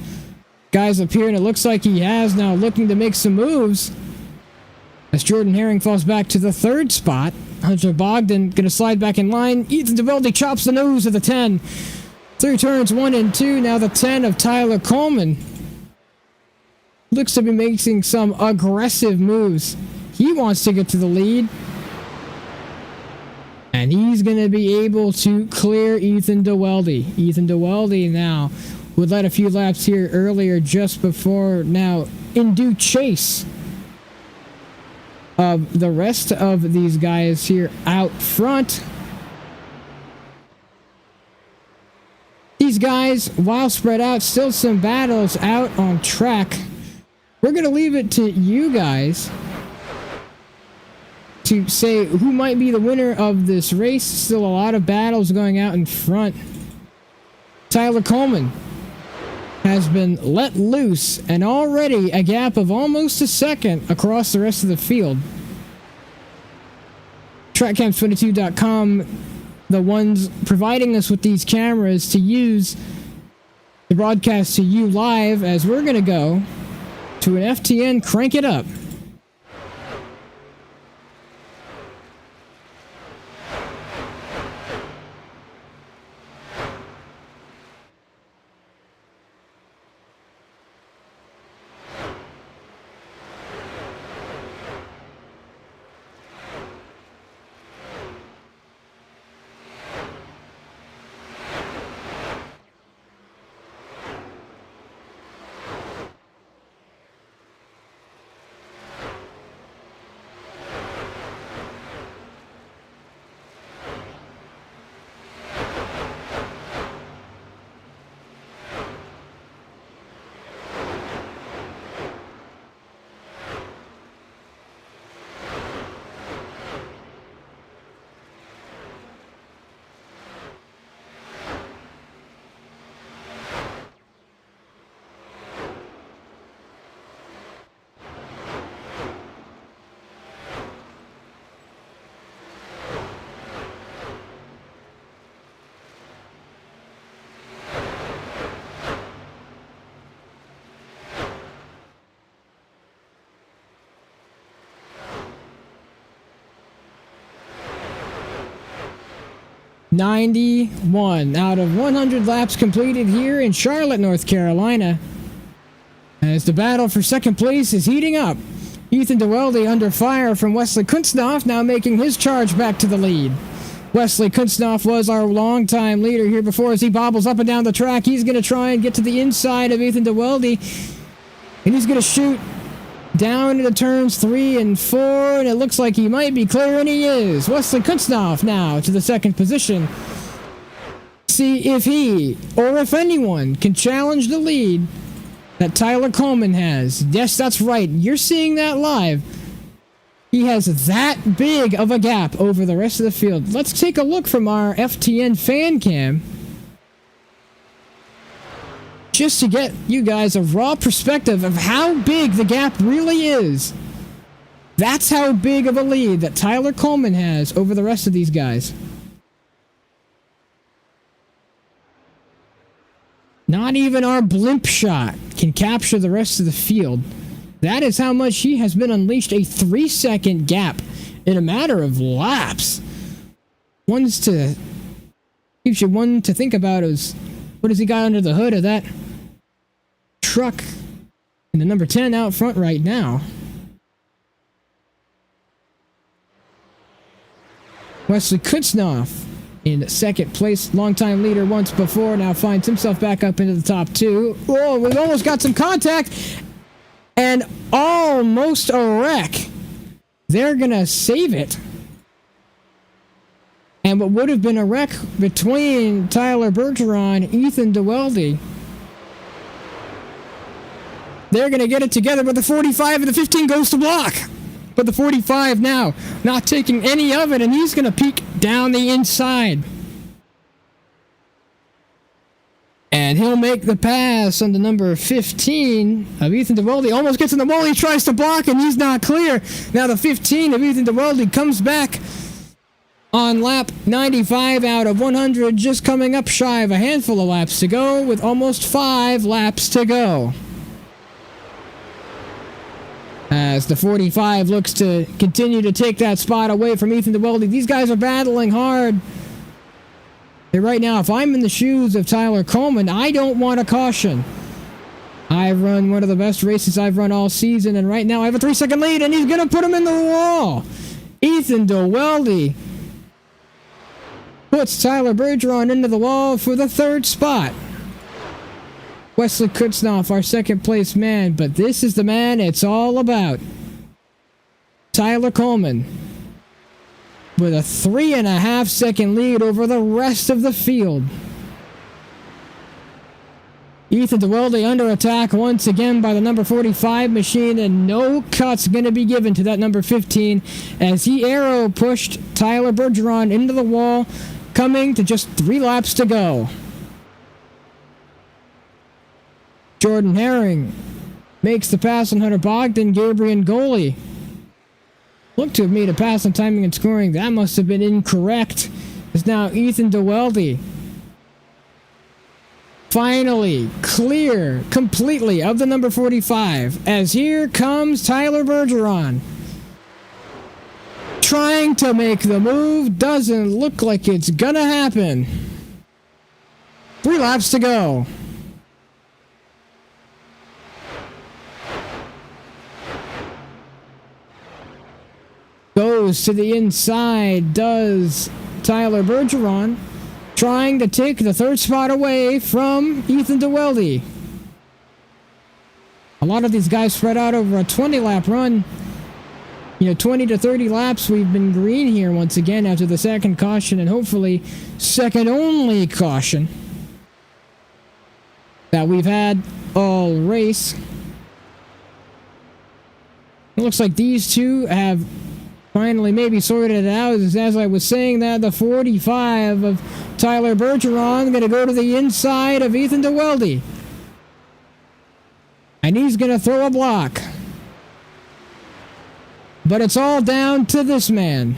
guys up here, and it looks like he has now, looking to make some moves as Jordan Herring falls back to the third spot. Hunter Bogdan going to slide back in line. Ethan Duweldy chops the nose of the 10. Through turns 1 and 2, now the 10 of Tyler Coleman looks to be making some aggressive moves. He wants to get to the lead, and he's going to be able to clear Ethan Duweldy. Ethan Duweldy now would let a few laps here earlier just before now in due chase of the rest of these guys here out front. These guys, while spread out, still some battles out on track. We're going to leave it to you guys to say who might be the winner of this race. Still a lot of battles going out in front. Tyler Coleman has been let loose, and already a gap of almost a second across the rest of the field. TrackCamps22.com, the ones providing us with these cameras to use to broadcast to you live, as we're going to go to an FTN Crank It Up. 91 out of 100 laps completed here in Charlotte, North Carolina. As the battle for second place is heating up. Ethan DeWelde under fire from Wesley Kunsthoff, now making his charge back to the lead. Wesley Kunsthoff was our longtime leader here before as he bobbles up and down the track. He's going to try and get to the inside of Ethan DeWelde, and he's going to shoot down into turns 3 and 4, and it looks like he might be clear, and he is. Wesley Kunsthoff now to the second position. See if he, or if anyone, can challenge the lead that Tyler Coleman has. Yes, that's right. You're seeing that live. He has that big of a gap over the rest of the field. Let's take a look from our FTN fan cam, just to get you guys a raw perspective of how big the gap really is. That's how big of a lead that Tyler Coleman has over the rest of these guys. Not even our blimp shot can capture the rest of the field. That is how much he has been unleashed. A 3-second gap in a matter of laps. Gives you one to think about is, what has he got under the hood of that truck in the number 10 out front right now? Wesley Kunsthoff in second place, longtime leader once before, now finds himself back up into the top 2. Oh, we've almost got some contact and almost a wreck. They're gonna save it. And what would have been a wreck between Tyler Bergeron and Ethan DeWelde, they're gonna get it together, but the 45 and the 15 goes to block. But the 45 now not taking any of it, and he's going to peek down the inside. And he'll make the pass on the number 15 of Ethan DeWelde. Almost gets in the wall. He tries to block, and he's not clear. Now the 15 of Ethan DeWelde comes back on lap 95 out of 100, just coming up shy of a handful of laps to go with almost 5 laps to go. As the 45 looks to continue to take that spot away from Ethan DeWelde. These guys are battling hard. And right now, if I'm in the shoes of Tyler Coleman, I don't want a caution. I've run one of the best races I've run all season, and right now I have a 3-second lead, and he's going to put him in the wall. Ethan DeWelde puts Tyler Bergeron into the wall for the 3rd spot. Wesley Kunsthoff, our second place man, but this is the man it's all about. Tyler Coleman with a 3.5-second lead over the rest of the field. Ethan DeWelde under attack once again by the number 45 machine, and no cut's going to be given to that number 15 as he arrow pushed Tyler Bergeron into the wall, coming to just 3 laps to go. Jordan Herring makes the pass on Hunter Bogdan. Gabriel Goli looked to have made a pass on timing and scoring. That must have been incorrect. It's now Ethan DeWelde finally clear completely of the number 45, as here comes Tyler Bergeron. Trying to make the move. Doesn't look like it's gonna happen. 3 laps to go. Goes to the inside, does Tyler Bergeron, trying to take the 3rd spot away from Ethan DeWelde. A lot of these guys spread out over a 20-lap run. 20 to 30 laps. We've been green here once again after the second caution, and hopefully second only caution that we've had all race. It looks like these two have finally maybe sorted it out. As I was saying that, the 45 of Tyler Bergeron going to go to the inside of Ethan DeWelde. And he's going to throw a block. But it's all down to this man.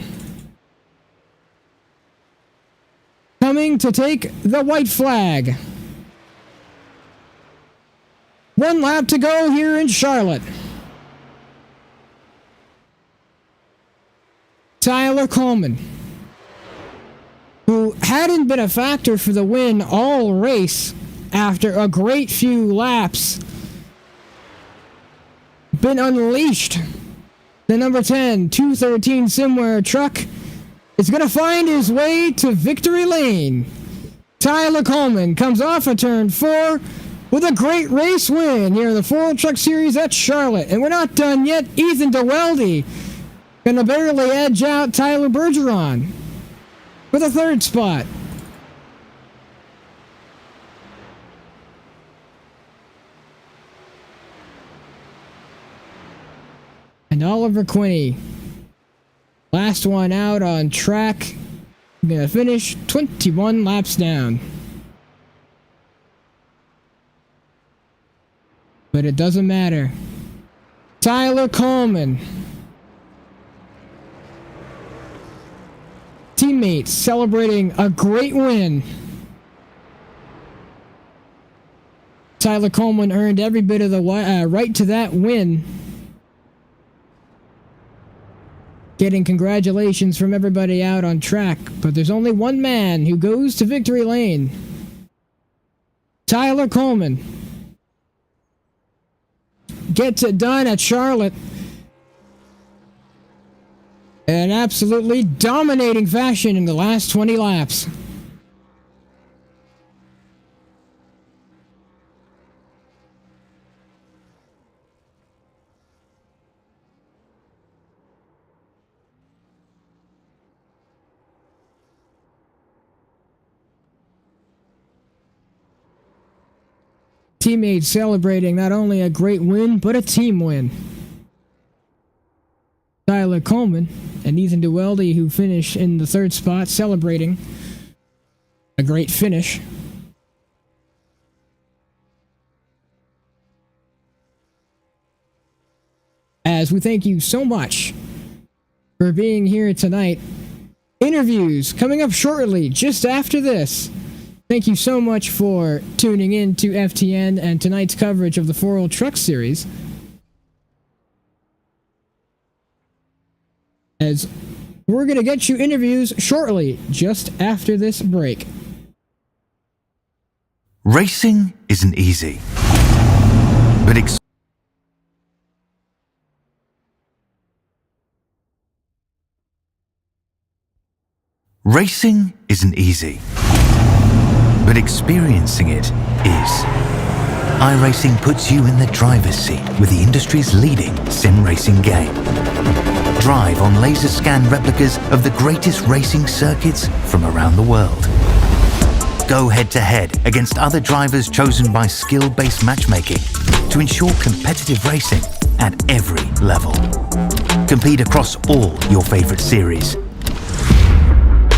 Coming to take the white flag. 1 lap to go here in Charlotte. Tyler Coleman, who who hadn't been a factor for the win all race after a great few laps, been unleashed. The number 10, 213 Simware truck is going to find his way to victory lane. Tyler Coleman comes off of turn 4 with a great race win here in the FORL Truck Series at Charlotte. And we're not done yet. Ethan DeWelde going to barely edge out Tyler Bergeron for the 3rd spot. And Oliver Quinney, last one out on track, gonna finish 21 laps down. But it doesn't matter. Tyler Coleman, teammates celebrating a great win. Tyler Coleman earned every bit of the right to that win. Getting congratulations from everybody out on track, but there's only one man who goes to victory lane. Tyler Coleman gets it done at Charlotte in an absolutely dominating fashion in the last 20 laps. Teammates celebrating not only a great win, but a team win. Tyler Coleman and Ethan DeWelde, who finished in the 3rd spot, celebrating a great finish. As we thank you so much for being here tonight. Interviews coming up shortly, just after this. Thank you so much for tuning in to FTN and tonight's coverage of the FORL Truck Series. As we're going to get you interviews shortly, just after this break. Racing isn't easy, but Racing isn't easy, but experiencing it is. iRacing puts you in the driver's seat with the industry's leading sim racing game. Drive on laser scan replicas of the greatest racing circuits from around the world. Go head-to-head against other drivers chosen by skill-based matchmaking to ensure competitive racing at every level. Compete across all your favorite series.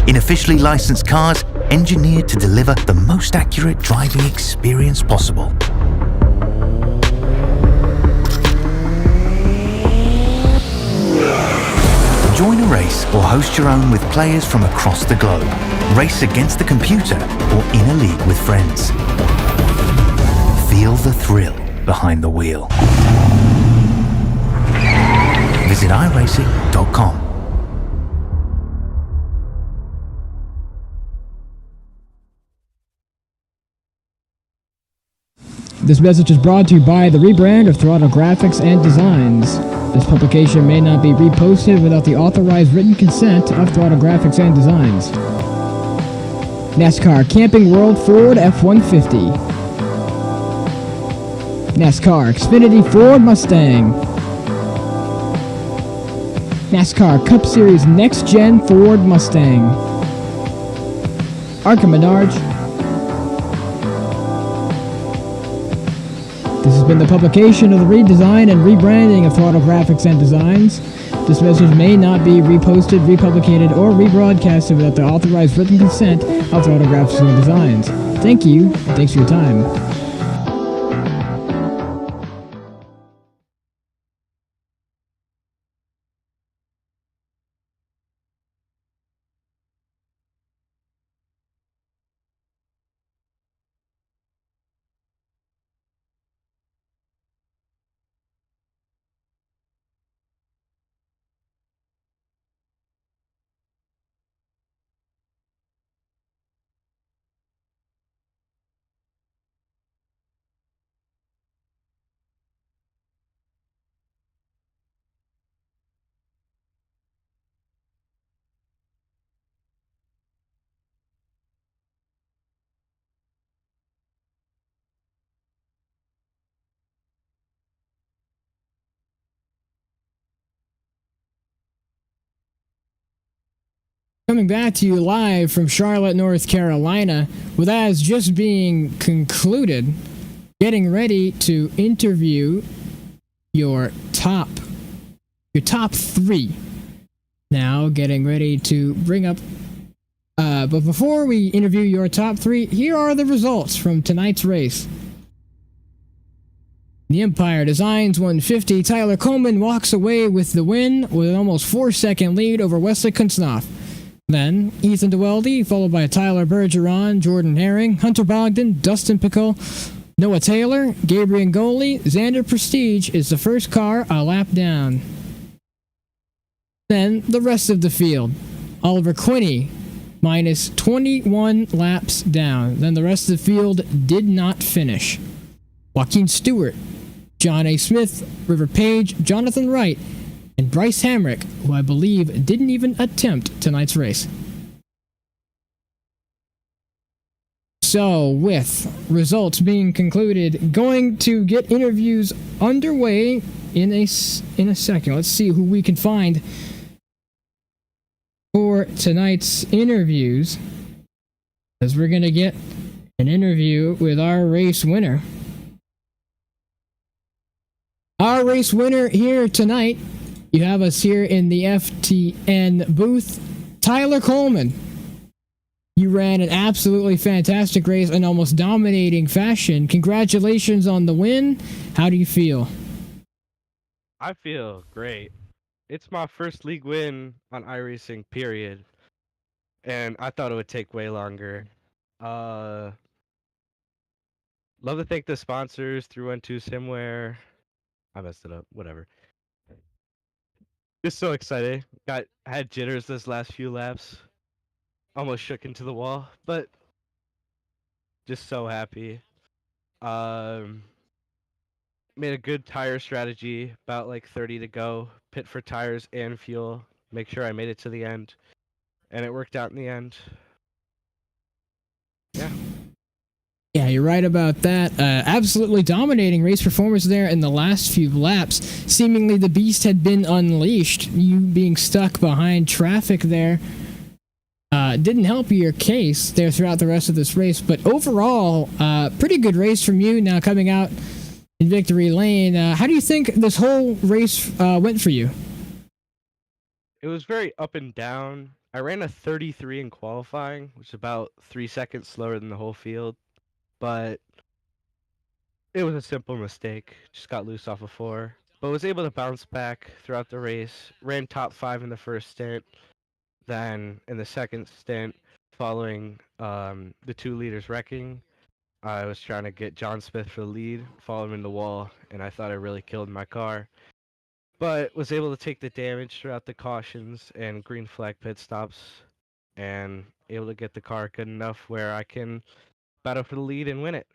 In officially licensed cars, engineered to deliver the most accurate driving experience possible. Join a race or host your own with players from across the globe. Race against the computer or in a league with friends. Feel the thrill behind the wheel. Visit iRacing.com. This message is brought to you by the rebrand of Throttle Graphics and Designs. This publication may not be reposted without the authorized written consent of Throttle Graphics and Designs. NASCAR Camping World Ford F-150. NASCAR Xfinity Ford Mustang. NASCAR Cup Series Next-Gen Ford Mustang. Arca Menards. This has been the publication of the redesign and rebranding of Throttle Graphics and Designs. This message may not be reposted, republicated, or rebroadcasted without the authorized written consent of Throttle Graphics and Designs. Thank you, and thanks for your time. Coming back to you live from Charlotte, North Carolina, with as just being concluded, getting ready to interview your top 3. Now getting ready to bring up but before we interview your top 3, here are the results from tonight's race. The Empire Designs 150. Tyler Coleman walks away with the win with an almost 4-second lead over Wesley Kunsnoff. Then Ethan DeWeldy, followed by Tyler Bergeron, Jordan Herring, Hunter Bogdan, Dustin Pickle, Noah Taylor, Gabriel Goli. Xander Prestige is the first car a lap down. Then the rest of the field. Oliver Quinney, minus 21 laps down. Then the rest of the field did not finish. Joaquin Stewart, John A. Smith, River Page, Jonathan Wright, and Bryce Hamrick, who I believe didn't even attempt tonight's race. So, with results being concluded, going to get interviews underway in a second. Let's see who we can find for tonight's interviews, as we're going to get an interview with our race winner. Our race winner here tonight, you have us here in the FTN booth, Tyler Coleman. You ran an absolutely fantastic race in almost dominating fashion. Congratulations on the win. How do you feel? I feel great. It's my first league win on iRacing, period. And I thought it would take way longer. Love to thank the sponsors, 312 Simware. I messed it up. Whatever. Just so excited. Had jitters this last few laps. Almost shook into the wall, but just so happy. Made a good tire strategy. About like 30 to go. Pit for tires and fuel. Make sure I made it to the end, and it worked out in the end. Yeah. Yeah, you're right about that. Absolutely dominating race performance there in the last few laps. Seemingly the beast had been unleashed. You being stuck behind traffic there didn't help your case there throughout the rest of this race. But overall, pretty good race from you now coming out in victory lane. How do you think this whole race went for you? It was very up and down. I ran a 33 in qualifying, which is about 3 seconds slower than the whole field. But it was a simple mistake. Just got loose off of 4. But was able to bounce back throughout the race. Ran top 5 in the first stint. Then in the second stint, following the 2 leaders wrecking, I was trying to get John Smith for the lead, follow him in the wall, and I thought I really killed my car. But was able to take the damage throughout the cautions and green flag pit stops, and able to get the car good enough where I can battle for the lead and win it.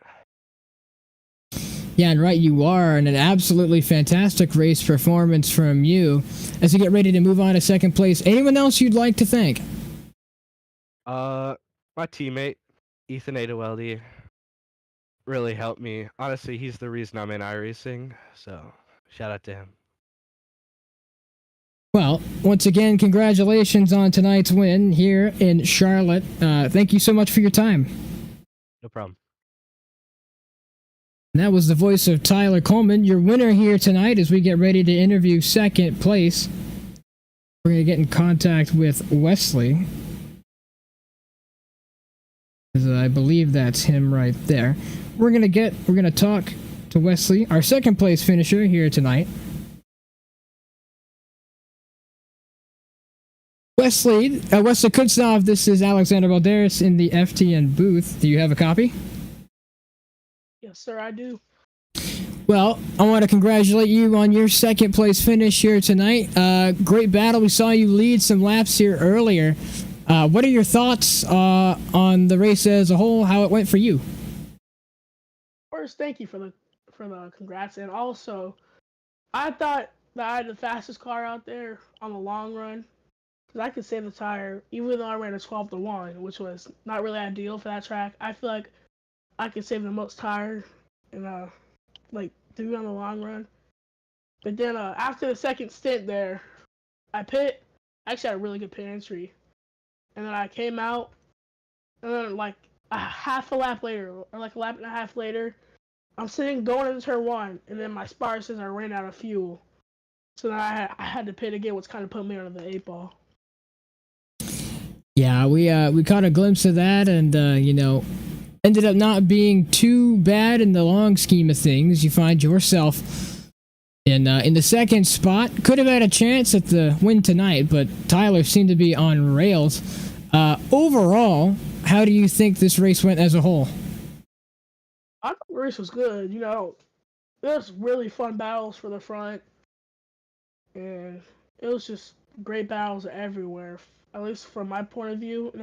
Yeah, and right you are, and an absolutely fantastic race performance from you. As you get ready to move on to second place, anyone else you'd like to thank? My teammate, Ethan Adeweldy, really helped me. Honestly, he's the reason I'm in iRacing, so shout out to him. Well, once again, congratulations on tonight's win here in Charlotte. Thank you so much for your time. No problem. And that was the voice of Tyler Coleman, your winner here tonight as we get ready to interview second place. We're going to get in contact with Wesley, because I believe that's him right there. We're going to talk to Wesley, our second place finisher here tonight. Wesley Kuznov, this is Alexander Balderas in the FTN booth. Do you have a copy? Yes, sir, I do. Well, I want to congratulate you on your second place finish here tonight. Great battle. We saw you lead some laps here earlier. What are your thoughts on the race as a whole, how it went for you? First, thank you for the congrats, and also, I thought that I had the fastest car out there on the long run, because I could save the tire, even though I ran a 12-1, which was not really ideal for that track. I feel like I could save the most tire and do on the long run. But then after the second stint there, I pit. I actually had a really good pit entry. and then I came out, and then like a half a lap later, or like a lap and a half later, I'm sitting going into turn one, and then my spotter says I ran out of fuel. So then I had to pit again, which kind of put me under the 8 ball. Yeah, we caught a glimpse of that, and ended up not being too bad in the long scheme of things. You find yourself in the second spot. Could have had a chance at the win tonight, but Tyler seemed to be on rails. Overall, how do you think this race went as a whole? I thought the race was good. There's really fun battles for the front, and it was just great battles everywhere. At least from my point of view, and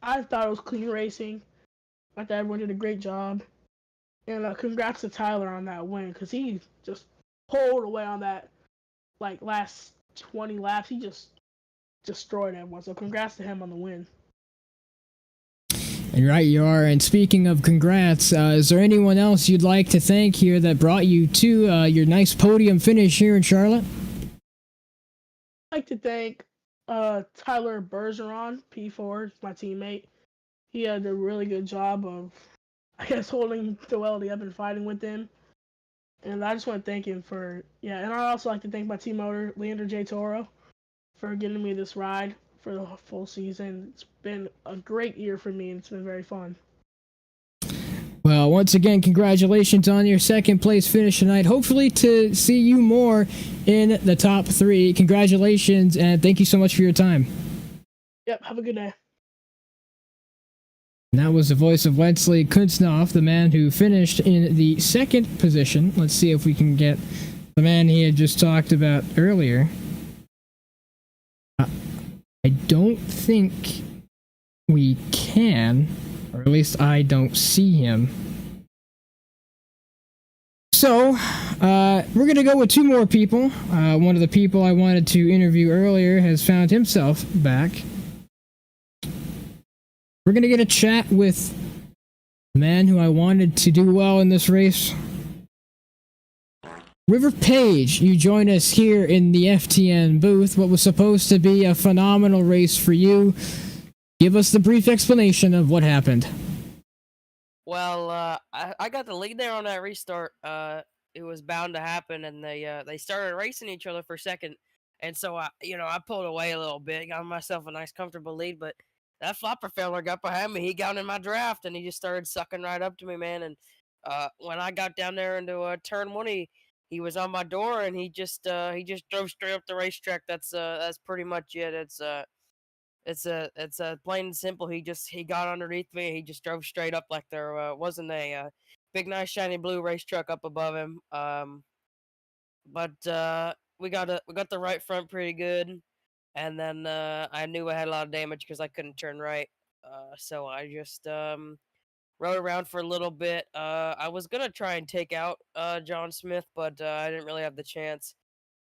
I thought it was clean racing. I thought everyone did a great job, and congrats to Tyler on that win, because he just pulled away on that last 20 laps. He just destroyed everyone. So congrats to him on the win. And right you are. And speaking of congrats, is there anyone else you'd like to thank here that brought you to your nice podium finish here in Charlotte? I'd like to thank Tyler Bergeron, P4, my teammate. He did a really good job of, I guess, holding Duality up and fighting with him. And I just want to thank him and I'd also like to thank my team owner, Leander J. Toro, for giving me this ride for the full season. It's been a great year for me, and it's been very fun. Well, once again, congratulations on your second place finish tonight. Hopefully to see you more in the top 3. Congratulations, and thank you so much for your time. Yep, have a good day. And that was the voice of Wesley Kuznov, the man who finished in the second position. Let's see if we can get the man he had just talked about earlier. I don't think we can, or at least I don't see him. So, we're going to go with 2 more people. One of the people I wanted to interview earlier has found himself back. We're going to get a chat with the man who I wanted to do well in this race. River Page, you join us here in the FTN booth. What was supposed to be a phenomenal race for you. Give us the brief explanation of what happened. Well, I got the lead there on that restart. It was bound to happen, and they started racing each other for a second, and so I pulled away a little bit, got myself a nice comfortable lead, but that flopper fella got behind me. He got in my draft, and he just started sucking right up to me, man. And when I got down there into turn 1, he was on my door, and he just drove straight up the racetrack. That's pretty much it. It's plain and simple. He got underneath me. He just drove straight up like there wasn't a big, nice, shiny blue race truck up above him. But we got the right front pretty good, and then I knew I had a lot of damage because I couldn't turn right. So I just rode around for a little bit. I was gonna try and take out John Smith, but I didn't really have the chance.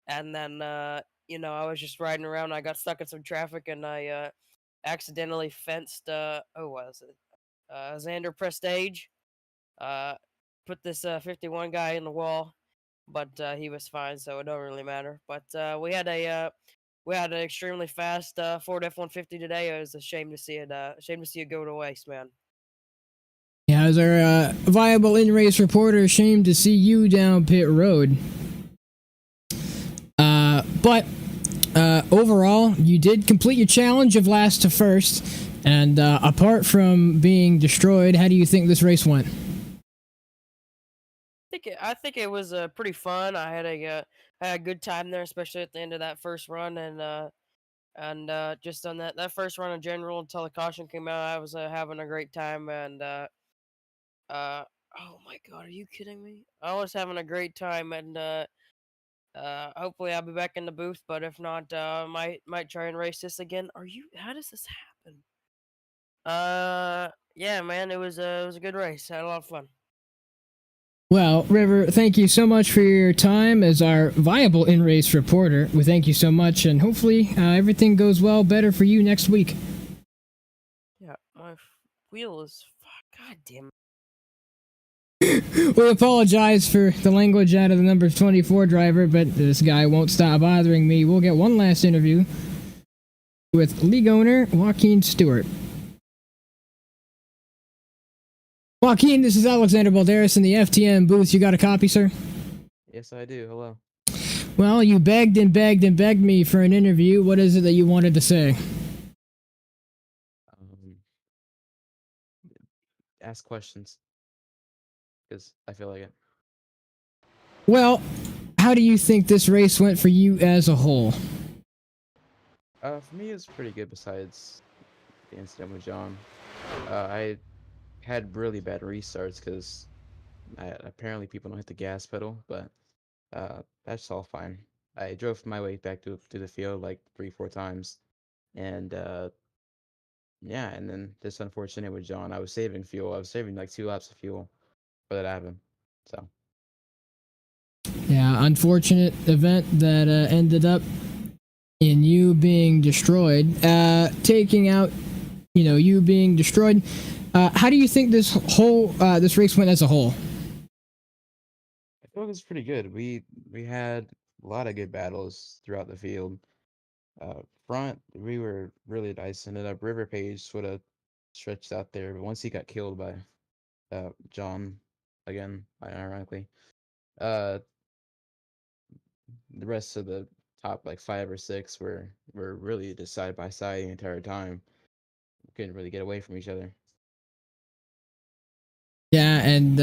And then I was just riding around. I got stuck in some traffic, and I accidentally fenced. Xander Prestige. Put this 51 guy in the wall, but he was fine, so it don't really matter. But we had an extremely fast Ford F-150 today. It was a shame to see it. Shame to see it go to waste, man. Yeah, as our viable in-race reporter, ashamed to see you down pit road. But overall, you did complete your challenge of last to first, and apart from being destroyed, how do you think this race went? I think it was pretty fun. I had a good time there, especially at the end of that first run, and just on that first run in general until the caution came out, I was having a great time. And oh my god, are you kidding me? I was having a great time, and hopefully I'll be back in the booth. But if not, might try and race this again. How does this happen? Yeah, man, it was a good race. I had a lot of fun. Well, River, thank you so much for your time as our viable in-race reporter. We thank you so much, and hopefully everything goes well, better for you next week. Yeah, my wheel is... God damn it. We apologize for the language out of the number 24 driver, but this guy won't stop bothering me. We'll get one last interview with league owner Joaquin Stewart. Joaquin, this is Alexander Balderas in the FTN booth. You got a copy, sir? Yes, I do. Hello. Well, you begged and begged and begged me for an interview. What is it that you wanted to say? Ask questions. Because I feel like it. Well, how do you think this race went for you as a whole? For me, it's pretty good besides the incident with John. I had really bad restarts because apparently people don't hit the gas pedal, but that's all fine. I drove my way back to the field like 3-4 times, and yeah, and then this unfortunate with John, I was saving fuel. I was saving like 2 laps of fuel for that to happen. So Yeah, unfortunate event that ended up in you being destroyed. Taking out, you being destroyed. How do you think this race went as a whole? I feel like it's pretty good. We had a lot of good battles throughout the field. Front, we were really nice. Ended up River Page sort of stretched out there, but once he got killed by John again, ironically, the rest of the top like 5 or 6 were really just side by side the entire time. Couldn't really get away from each other. Yeah, and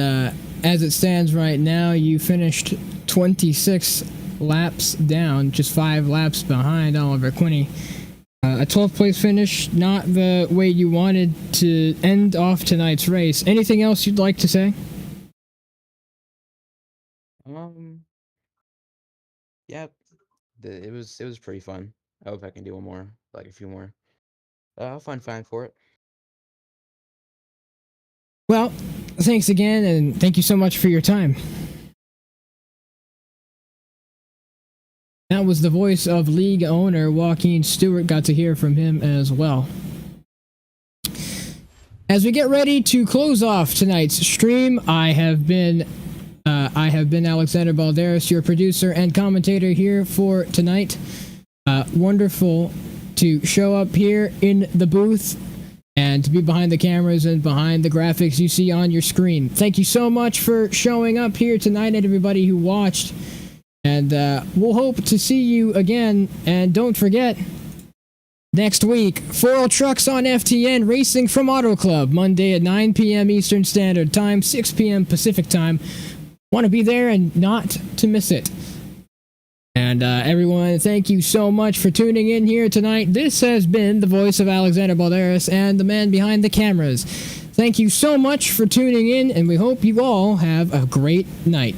as it stands right now, you finished 26 laps down, just 5 laps behind Oliver Quinney. A 12th place finish, not the way you wanted to end off tonight's race. Anything else you'd like to say? Yeah, it was pretty fun. I hope I can do one more, like a few more. I'll find time for it. Well, thanks again, and thank you so much for your time. That was the voice of league owner Joaquin Stewart. Got to hear from him as well. As we get ready to close off tonight's stream, I have been Alexander Balderas, your producer and commentator here for tonight. Wonderful to show up here in the booth and to be behind the cameras and behind the graphics you see on your screen. Thank you so much for showing up here tonight and everybody who watched. And we'll hope to see you again. And don't forget, next week, FORL Trucks on FTN Racing from Auto Club, Monday at 9 p.m. Eastern Standard Time, 6 p.m. Pacific Time. Want to be there and not to miss it. And everyone, thank you so much for tuning in here tonight. This has been the voice of Alexander Balderas and the man behind the cameras. Thank you so much for tuning in, and we hope you all have a great night.